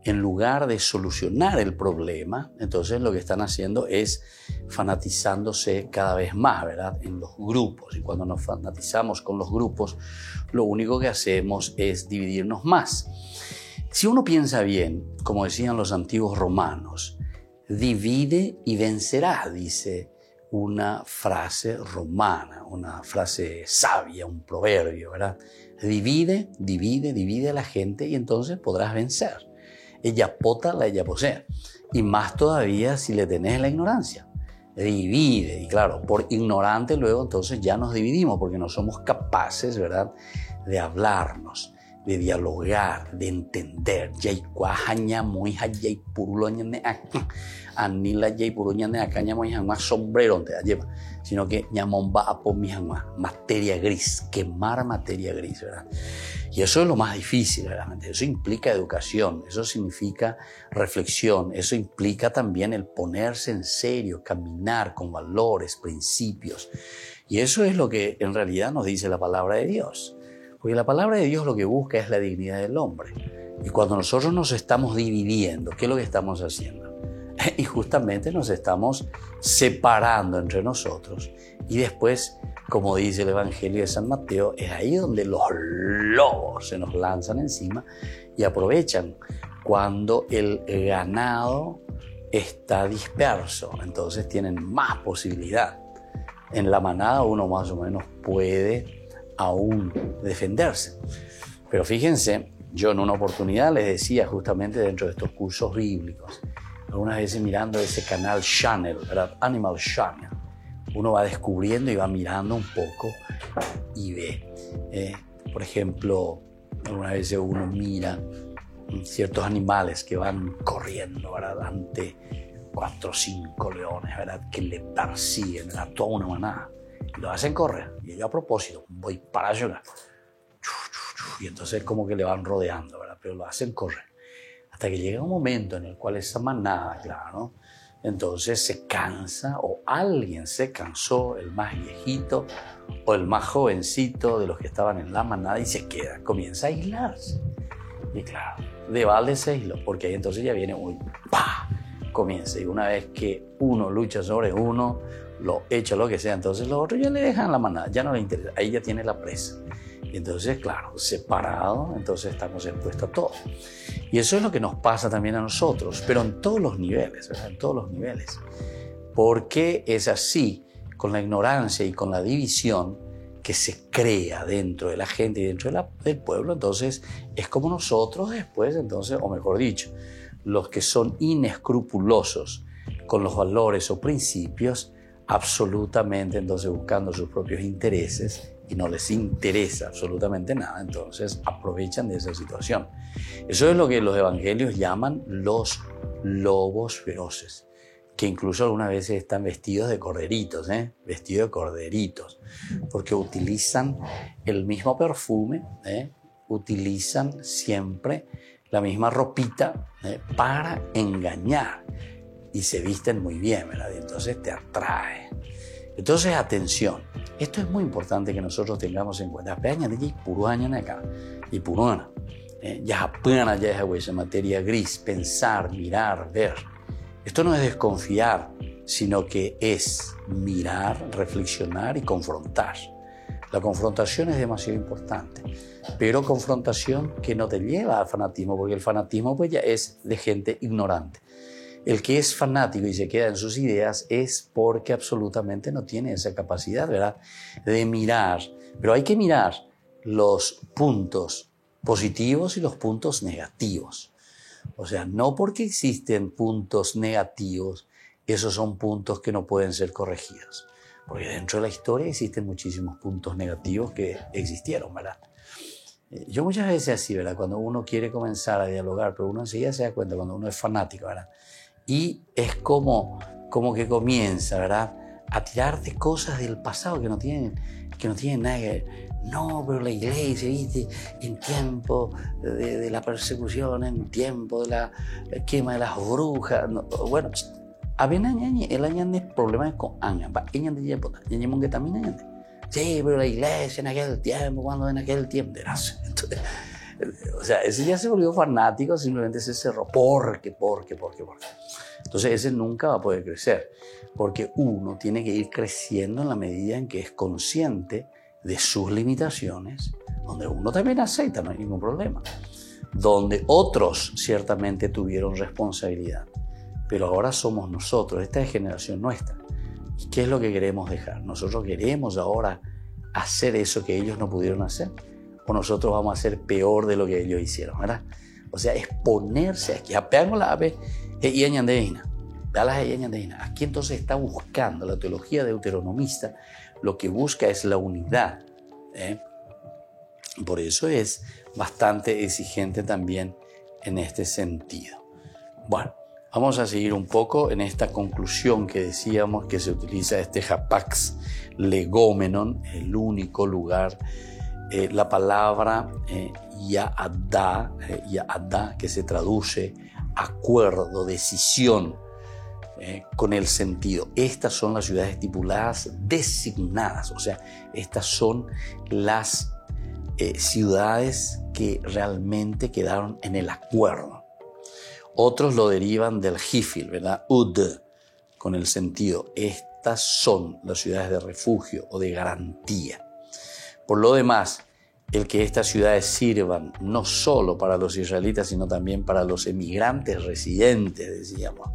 Speaker 1: en lugar de solucionar el problema, entonces lo que están haciendo es fanatizándose cada vez más, ¿verdad? En los grupos. Y cuando nos fanatizamos con los grupos, lo único que hacemos es dividirnos más. Si uno piensa bien, como decían los antiguos romanos, divide y vencerás, dice una frase romana, una frase sabia, un proverbio, ¿verdad? Divide a la gente y entonces podrás vencer. ella pota la ella posea. Y más todavía si le tenés la ignorancia. Divide, y claro, por ignorante luego entonces ya nos dividimos porque no somos capaces, ¿verdad?, de hablarnos, de dialogar, de entender. Sino que materia gris, quemar materia gris, ¿verdad? Y eso es lo más difícil, realmente. Eso implica educación, eso significa reflexión, eso implica también el ponerse en serio, caminar con valores, principios. Y eso es lo que en realidad nos dice la palabra de Dios. Porque la palabra de Dios lo que busca es la dignidad del hombre. Y cuando nosotros nos estamos dividiendo, ¿qué es lo que estamos haciendo? Y justamente nos estamos separando entre nosotros. Y después, como dice el Evangelio de San Mateo, es ahí donde los lobos se nos lanzan encima y aprovechan cuando el ganado está disperso. Entonces tienen más posibilidad. En la manada uno más o menos puede aún defenderse. Pero fíjense, yo en una oportunidad les decía justamente dentro de estos cursos bíblicos, algunas veces mirando ese canal Channel, ¿verdad? Animal Channel, uno va descubriendo y va mirando un poco y ve. Por ejemplo, algunas veces uno mira ciertos animales que van corriendo, ¿verdad?, ante 4 o 5 leones, ¿verdad?, que le persiguen a toda una manada. Y lo hacen correr. Y ellos a propósito, voy para allá. Y entonces como que le van rodeando, ¿verdad? Pero lo hacen correr. Hasta que llega un momento en el cual esa manada, claro, entonces se cansa o alguien se cansó, el más viejito o el más jovencito de los que estaban en la manada y se queda, comienza a aislarse. Y claro, de balde se aisló, porque ahí entonces ya viene un ¡pah! Comienza. Y una vez que uno lucha sobre uno, lo echa, lo que sea, entonces los otros ya le dejan la manada, ya no le interesa, ahí ya tiene la presa. Y entonces, claro, separado, entonces estamos expuestos a todo. Y eso es lo que nos pasa también a nosotros, pero en todos los niveles, ¿verdad? En todos los niveles. Porque es así, con la ignorancia y con la división que se crea dentro de la gente y dentro del pueblo, entonces es como nosotros después, entonces, o mejor dicho, los que son inescrupulosos con los valores o principios, absolutamente entonces buscando sus propios intereses y no les interesa absolutamente nada, entonces aprovechan de esa situación. Eso es lo que los evangelios llaman los lobos feroces, que incluso algunas veces están vestidos de corderitos, vestidos de corderitos, porque utilizan el mismo perfume, utilizan siempre la misma ropita para engañar. Y se visten muy bien, ¿verdad? Y entonces te atrae. Entonces, atención. Esto es muy importante que nosotros tengamos en cuenta. Ya es materia gris, pensar, mirar, ver. Esto no es desconfiar, sino que es mirar, reflexionar y confrontar. La confrontación es demasiado importante, pero confrontación que no te lleva al fanatismo, porque el fanatismo pues ya es de gente ignorante. El que es fanático y se queda en sus ideas es porque absolutamente no tiene esa capacidad, ¿verdad?, de mirar. Pero hay que mirar los puntos positivos y los puntos negativos. O sea, no porque existen puntos negativos, esos son puntos que no pueden ser corregidos. Porque dentro de la historia existen muchísimos puntos negativos que existieron, ¿verdad? Yo muchas veces así, ¿verdad?, cuando uno quiere comenzar a dialogar, pero uno enseguida se da cuenta cuando uno es fanático, ¿verdad? Y es como que comienza, ¿verdad?, a tirar de cosas del pasado que no tienen nada que ver. No, pero la iglesia, ¿viste?, en tiempo de la persecución, en tiempo de la quema de las brujas. No, bueno, el añade problema con aña, que también sí, pero la iglesia en aquel tiempo, cuando en aquel tiempo, entonces, o sea, ese ya se volvió fanático, simplemente se cerró. ¿Por qué? Entonces ese nunca va a poder crecer, porque uno tiene que ir creciendo en la medida en que es consciente de sus limitaciones, donde uno también acepta, no hay ningún problema, donde otros ciertamente tuvieron responsabilidad, pero ahora somos nosotros, esta es generación nuestra. ¿Y qué es lo que queremos dejar? ¿Nosotros queremos ahora hacer eso que ellos no pudieron hacer? ¿O nosotros vamos a hacer peor de lo que ellos hicieron, ¿verdad? O sea, es ponerse aquí. Aquí entonces está buscando la teología deuteronomista, lo que busca es la unidad. Por eso es bastante exigente también en este sentido. Bueno, vamos a seguir un poco en esta conclusión que decíamos que se utiliza este hapax legomenon, el único lugar, la palabra ya'adá, que se traduce acuerdo, decisión, con el sentido. Estas son las ciudades estipuladas designadas, o sea, estas son las ciudades que realmente quedaron en el acuerdo. Otros lo derivan del Hifil, ¿verdad? Ud, con el sentido. Estas son las ciudades de refugio o de garantía. Por lo demás, el que estas ciudades sirvan no solo para los israelitas, sino también para los emigrantes residentes, decíamos,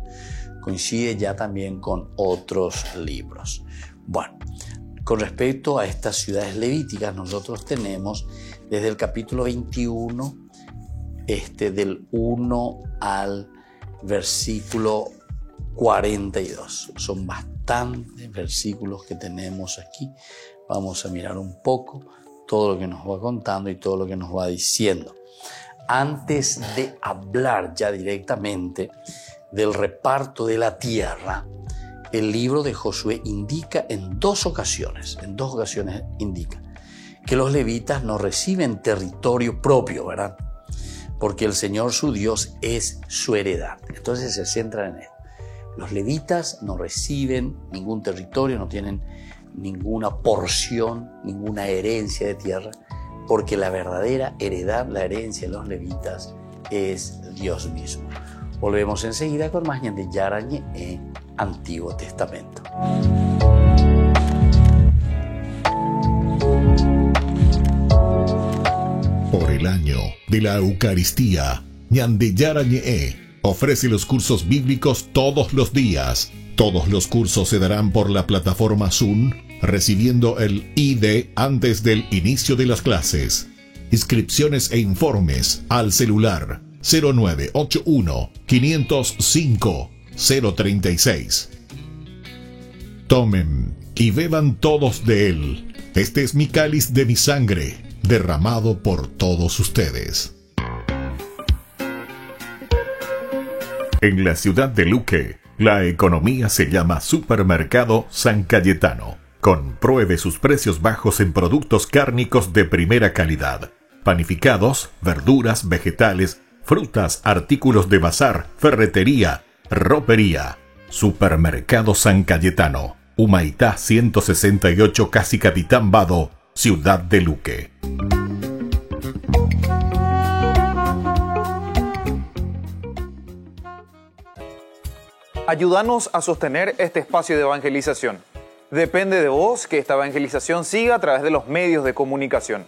Speaker 1: coincide ya también con otros libros. Bueno, con respecto a estas ciudades levíticas, nosotros tenemos desde el capítulo 21, del 1 al versículo 42. Son bastantes versículos que tenemos aquí. Vamos a mirar un poco todo lo que nos va contando y todo lo que nos va diciendo. Antes de hablar ya directamente del reparto de la tierra, el libro de Josué indica en dos ocasiones indica que los levitas no reciben territorio propio, ¿verdad? Porque el Señor su Dios es su heredad. Entonces se centran en esto. Los levitas no reciben ningún territorio, no tienen ninguna porción, ninguna herencia de tierra, porque la verdadera heredad, la herencia de los levitas es Dios mismo. Volvemos enseguida con más Ñande Yarañe en Antiguo Testamento.
Speaker 9: Por el año de la Eucaristía, Ñande Yarañe ofrece los cursos bíblicos todos los días. Todos los cursos se darán por la plataforma Zoom, recibiendo el ID antes del inicio de las clases. Inscripciones e informes al celular 0981 505 036. Tomen y beban todos de él. Este es mi cáliz de mi sangre, derramado por todos ustedes. En la ciudad de Luque, la economía se llama Supermercado San Cayetano. Compruebe sus precios bajos en productos cárnicos de primera calidad. Panificados, verduras, vegetales, frutas, artículos de bazar, ferretería, ropería. Supermercado San Cayetano, Humaitá 168, Casi Capitán Vado, Ciudad de Luque.
Speaker 11: Ayúdanos a sostener este espacio de evangelización. Depende de vos que esta evangelización siga a través de los medios de comunicación.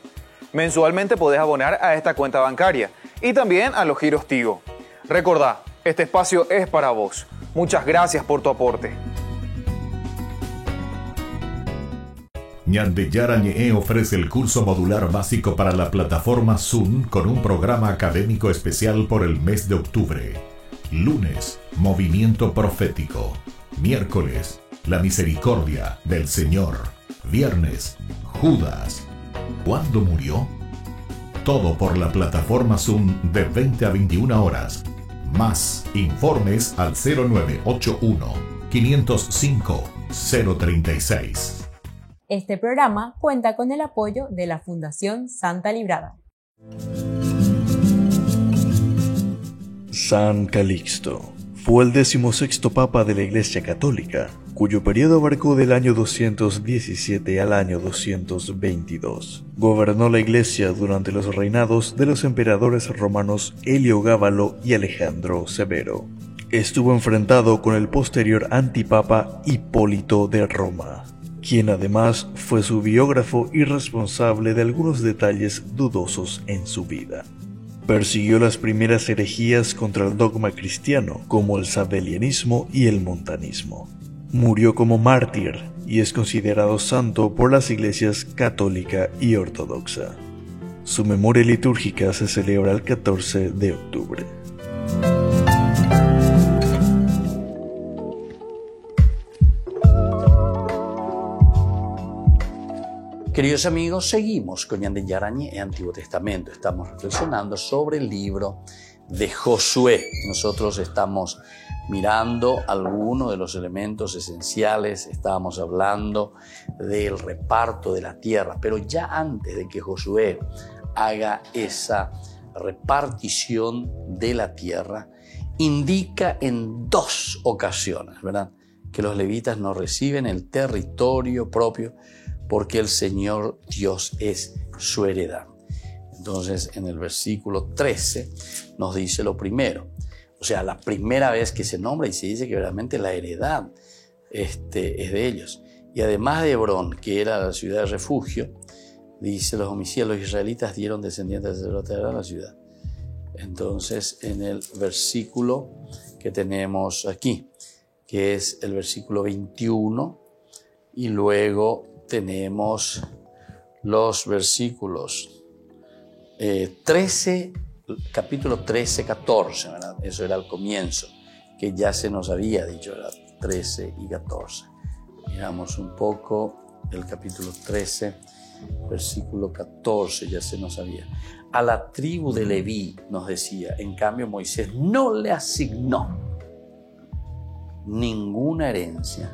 Speaker 11: Mensualmente podés abonar a esta cuenta bancaria y también a los giros Tigo. Recordá, este espacio es para vos. Muchas gracias por tu aporte.
Speaker 9: Ñande Yarañe ofrece el curso modular básico para la plataforma Zoom con un programa académico especial por el mes de octubre. Lunes, movimiento profético. Miércoles, la misericordia del Señor. Viernes, Judas. ¿Cuándo murió? Todo por la plataforma Zoom de 20 a 21 horas. Más informes al 0981 505 036.
Speaker 2: Este programa cuenta con el apoyo de la Fundación Santa Librada.
Speaker 12: San Calixto fue el 16º Papa de la Iglesia Católica, cuyo periodo abarcó del año 217 al año 222. Gobernó la Iglesia durante los reinados de los emperadores romanos Heliogábalo y Alejandro Severo. Estuvo enfrentado con el posterior antipapa Hipólito de Roma, quien además fue su biógrafo y responsable de algunos detalles dudosos en su vida. Persiguió las primeras herejías contra el dogma cristiano, como el sabelianismo y el montanismo. Murió como mártir y es considerado santo por las iglesias católica y ortodoxa. Su memoria litúrgica se celebra el 14 de octubre.
Speaker 1: Queridos amigos, seguimos con Ñande Yarañe en Antiguo Testamento. Estamos reflexionando sobre el libro de Josué. Nosotros estamos mirando algunos de los elementos esenciales, estábamos hablando del reparto de la tierra, pero ya antes de que Josué haga esa repartición de la tierra, indica en 2 ocasiones, ¿verdad?, que los levitas no reciben el territorio propio porque el Señor Dios es su heredad. Entonces, en el versículo 13 nos dice lo primero. O sea, la primera vez que se nombra y se dice que realmente la heredad es de ellos. Y además de Hebrón, que era la ciudad de refugio, dice los homicidas, los israelitas dieron descendientes de sacerdotes a la ciudad. Entonces, en el versículo que tenemos aquí, que es el versículo 21, y luego tenemos los versículos 13, capítulo 13, 14, ¿verdad? Eso era el comienzo, que ya se nos había dicho, ¿verdad? 13 y 14. Miramos un poco el capítulo 13, versículo 14, ya se nos había. A la tribu de Leví, nos decía, en cambio Moisés no le asignó ninguna herencia.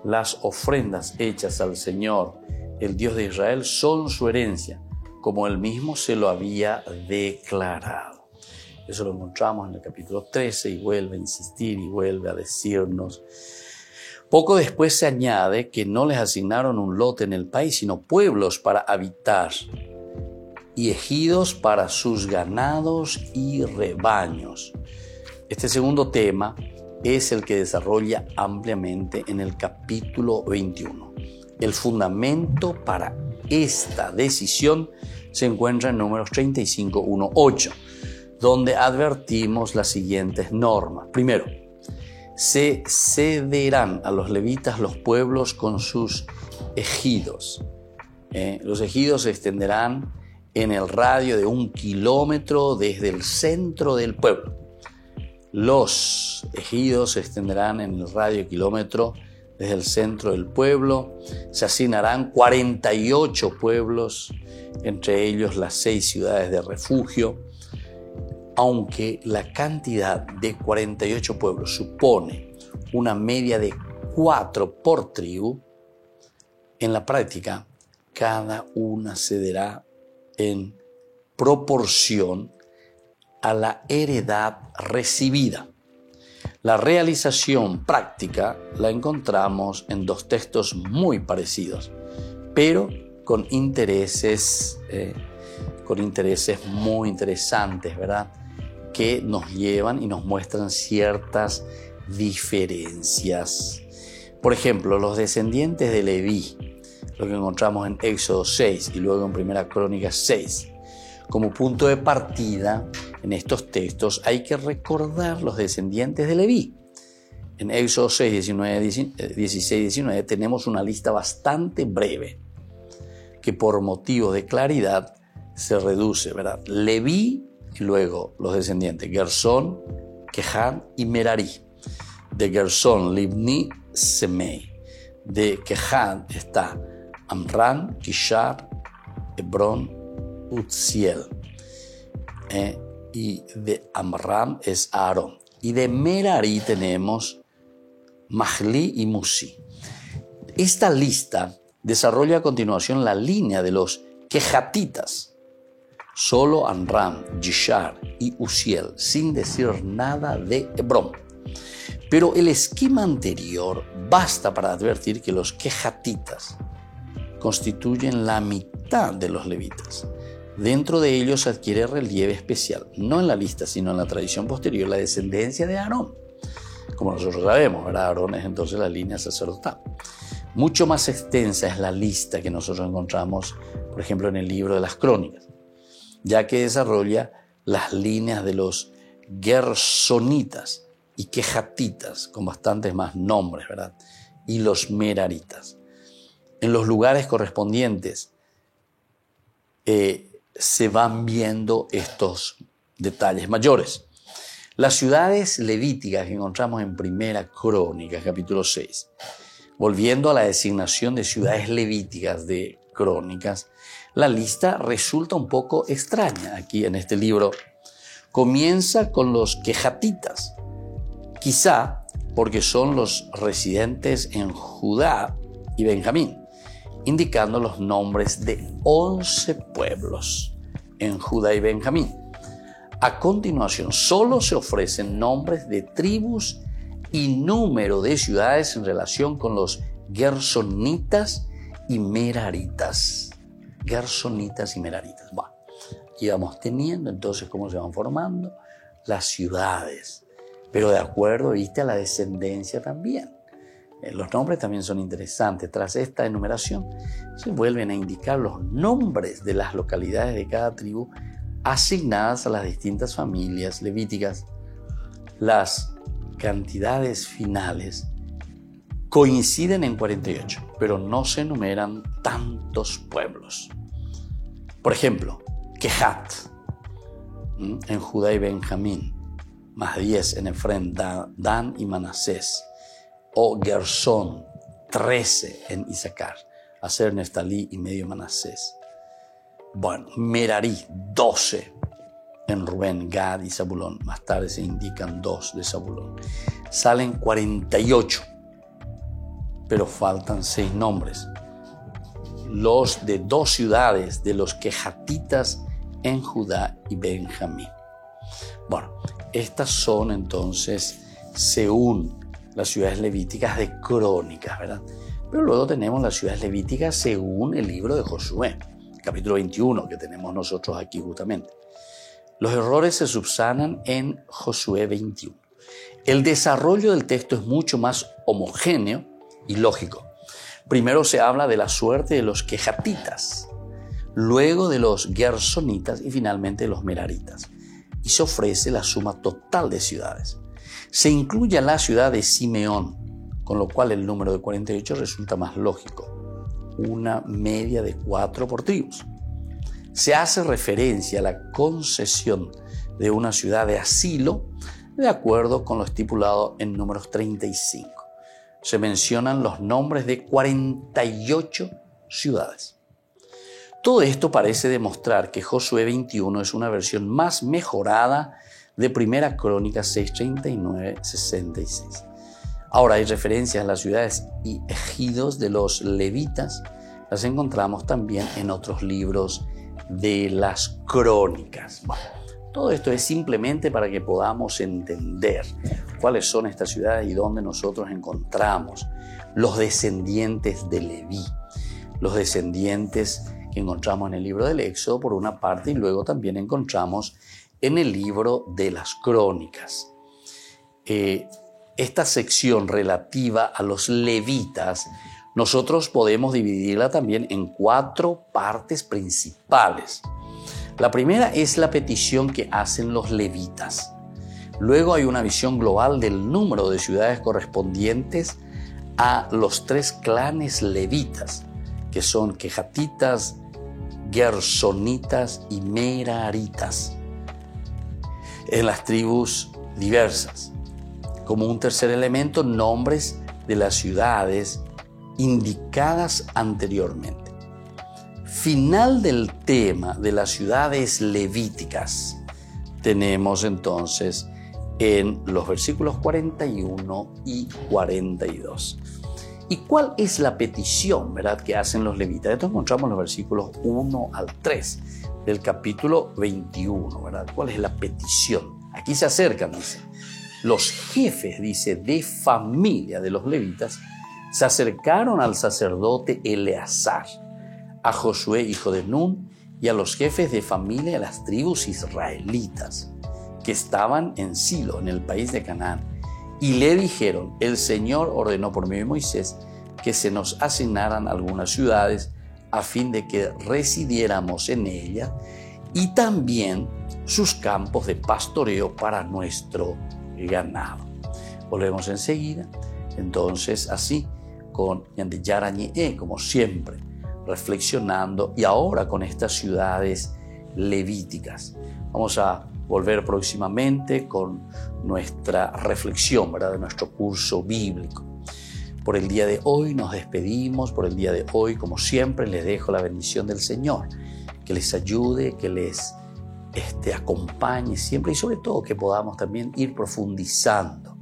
Speaker 1: Las ofrendas hechas al Señor, el Dios de Israel, son su herencia, como él mismo se lo había declarado. Eso lo encontramos en el capítulo 13 y vuelve a insistir y vuelve a decirnos. Poco después se añade que no les asignaron un lote en el país, sino pueblos para habitar y ejidos para sus ganados y rebaños. Este segundo tema es el que desarrolla ampliamente en el capítulo 21. El fundamento para esta decisión se encuentra en Números 35, 1, 8, donde advertimos las siguientes normas. Primero, se cederán a los levitas los pueblos con sus ejidos. Los ejidos se extenderán en el radio de 1 kilómetro desde el centro del pueblo. Los ejidos se extenderán en el radio kilómetro desde el centro del pueblo. Se asignarán 48 pueblos, entre ellos las 6 ciudades de refugio. Aunque la cantidad de 48 pueblos supone una media de 4 por tribu, en la práctica cada una cederá en proporción a la heredad recibida. La realización práctica la encontramos en 2 textos muy parecidos, pero con intereses muy interesantes, ¿verdad?, que nos llevan y nos muestran ciertas diferencias. Por ejemplo, los descendientes de Leví, lo que encontramos en Éxodo 6 y luego en Primera Crónica 6. Como punto de partida, en estos textos hay que recordar los descendientes de Leví. En Éxodo 6, 16 y 19 tenemos una lista bastante breve que por motivo de claridad se reduce, ¿verdad? Leví y luego los descendientes Gersón, Kehat y Merari. De Gersón, Libni, Semei. De Kehat está Amram, Kishar, Hebrón, Uzziel. Y de Amram es Aarón. Y de Merari tenemos Mahli y Musi. Esta lista desarrolla a continuación la línea de los Kehatitas. Solo Amram, Yishar y Uzziel, sin decir nada de Hebrón. Pero el esquema anterior basta para advertir que los Kehatitas constituyen la mitad de los levitas. Dentro de ellos adquiere relieve especial, no en la lista, sino en la tradición posterior, la descendencia de Aarón. Como nosotros sabemos, ¿verdad? Aarón es entonces la línea sacerdotal. Mucho más extensa es la lista que nosotros encontramos, por ejemplo, en el libro de las Crónicas, ya que desarrolla las líneas de los Gersonitas y Kehatitas, con bastantes más nombres, ¿verdad? Y los Meraritas. En los lugares correspondientes se van viendo estos detalles mayores. Las ciudades levíticas que encontramos en Primera Crónicas, capítulo 6, volviendo a la designación de ciudades levíticas de Crónicas, la lista resulta un poco extraña aquí en este libro. Comienza con los quejatitas, quizá porque son los residentes en Judá y Benjamín, indicando los nombres de 11 pueblos en Judá y Benjamín. A continuación, solo se ofrecen nombres de tribus y número de ciudades en relación con los gersonitas y meraritas. Gersonitas y meraritas. Bueno, aquí vamos teniendo entonces cómo se van formando las ciudades, pero de acuerdo, a la descendencia también. Los nombres también son interesantes. Tras esta enumeración, se vuelven a indicar los nombres de las localidades de cada tribu asignadas a las distintas familias levíticas. Las cantidades finales coinciden en 48, pero no se enumeran tantos pueblos. Por ejemplo, Kehat en Judá y Benjamín, más 10 en Efraín, Dan y Manasés, o Gersón, 13 en Isaacar, Aser, Neftalí y medio Manasés. Bueno, Merarí, 12 en Rubén, Gad y Zabulón. Más tarde se indican 2 de Zabulón. Salen 48, pero faltan 6 nombres. Los de 2 ciudades de los quejatitas en Judá y Benjamín. Bueno, estas son entonces, según las ciudades levíticas de Crónicas, ¿verdad? Pero luego tenemos las ciudades levíticas según el libro de Josué, capítulo 21, que tenemos nosotros aquí justamente. Los errores se subsanan en Josué 21. El desarrollo del texto es mucho más homogéneo y lógico. Primero se habla de la suerte de los quejatitas, luego de los gersonitas y finalmente de los meraritas. Y se ofrece la suma total de ciudades. Se incluye la ciudad de Simeón, con lo cual el número de 48 resulta más lógico, una media de 4 por tribus. Se hace referencia a la concesión de una ciudad de asilo de acuerdo con lo estipulado en Números 35. Se mencionan los nombres de 48 ciudades. Todo esto parece demostrar que Josué 21 es una versión más mejorada de Primera Crónica 6:39-66. Ahora hay referencias a las ciudades y ejidos de los levitas. Las encontramos también en otros libros de las crónicas. Bueno, todo esto es simplemente para que podamos entender cuáles son estas ciudades y dónde nosotros encontramos los descendientes de Leví, los descendientes que encontramos en el libro del Éxodo por una parte y luego también encontramos en el libro de las crónicas. Esta sección relativa a los levitas, nosotros podemos dividirla también en 4 partes principales. La primera es la petición que hacen los levitas. Luego hay una visión global del número de ciudades correspondientes a los 3 clanes levitas, que son quejatitas, gersonitas y meraritas, en las tribus diversas. Como un tercer elemento, nombres de las ciudades indicadas anteriormente. Final del tema de las ciudades levíticas tenemos entonces en los versículos 41 y 42. ¿Y cuál es la petición, verdad, que hacen los levitas? Esto encontramos en los versículos 1 al 3 del capítulo 21, ¿verdad? ¿Cuál es la petición? Aquí se acercan, dice. Los jefes, dice, de familia de los levitas se acercaron al sacerdote Eleazar, a Josué, hijo de Nun, y a los jefes de familia de las tribus israelitas que estaban en Silo, en el país de Canaán, y le dijeron: el Señor ordenó por medio de Moisés que se nos asignaran algunas ciudades a fin de que residiéramos en ellas y también sus campos de pastoreo para nuestro ganado. Volvemos enseguida, entonces, así con Ñan Yara Ñe, como siempre, reflexionando, y ahora con estas ciudades levíticas. Vamos a volver próximamente con nuestra reflexión, ¿verdad?, de nuestro curso bíblico. Por el día de hoy nos despedimos, por el día de hoy, como siempre, les dejo la bendición del Señor, que les ayude, que les acompañe siempre y sobre todo que podamos también ir profundizando.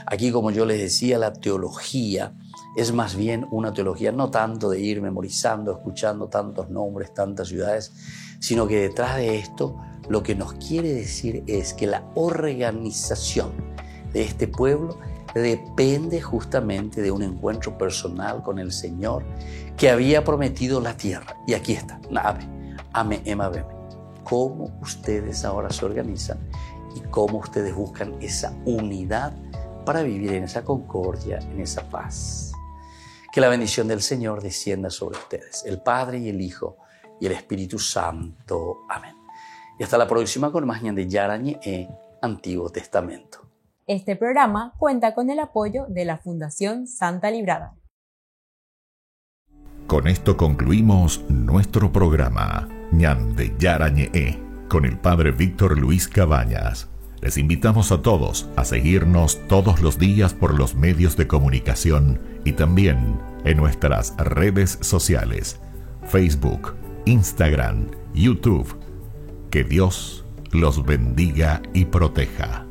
Speaker 1: Aquí, como yo les decía, la teología es más bien una teología no tanto de ir memorizando, escuchando tantos nombres, tantas ciudades, sino que detrás de esto lo que nos quiere decir es que la organización de este pueblo depende justamente de un encuentro personal con el Señor que había prometido la tierra. Y aquí está, ame, ema, beme. Cómo ustedes ahora se organizan y cómo ustedes buscan esa unidad para vivir en esa concordia, en esa paz. Que la bendición del Señor descienda sobre ustedes, el Padre y el Hijo y el Espíritu Santo. Amén. Y hasta la próxima con más Ñande Yarañe Antiguo Testamento.
Speaker 2: Este programa cuenta con el apoyo de la Fundación Santa Librada.
Speaker 9: Con esto concluimos nuestro programa Ñande Yarañe con el Padre Víctor Luis Cabañas. Les invitamos a todos a seguirnos todos los días por los medios de comunicación y también en nuestras redes sociales, Facebook, Instagram, YouTube. Que Dios los bendiga y proteja.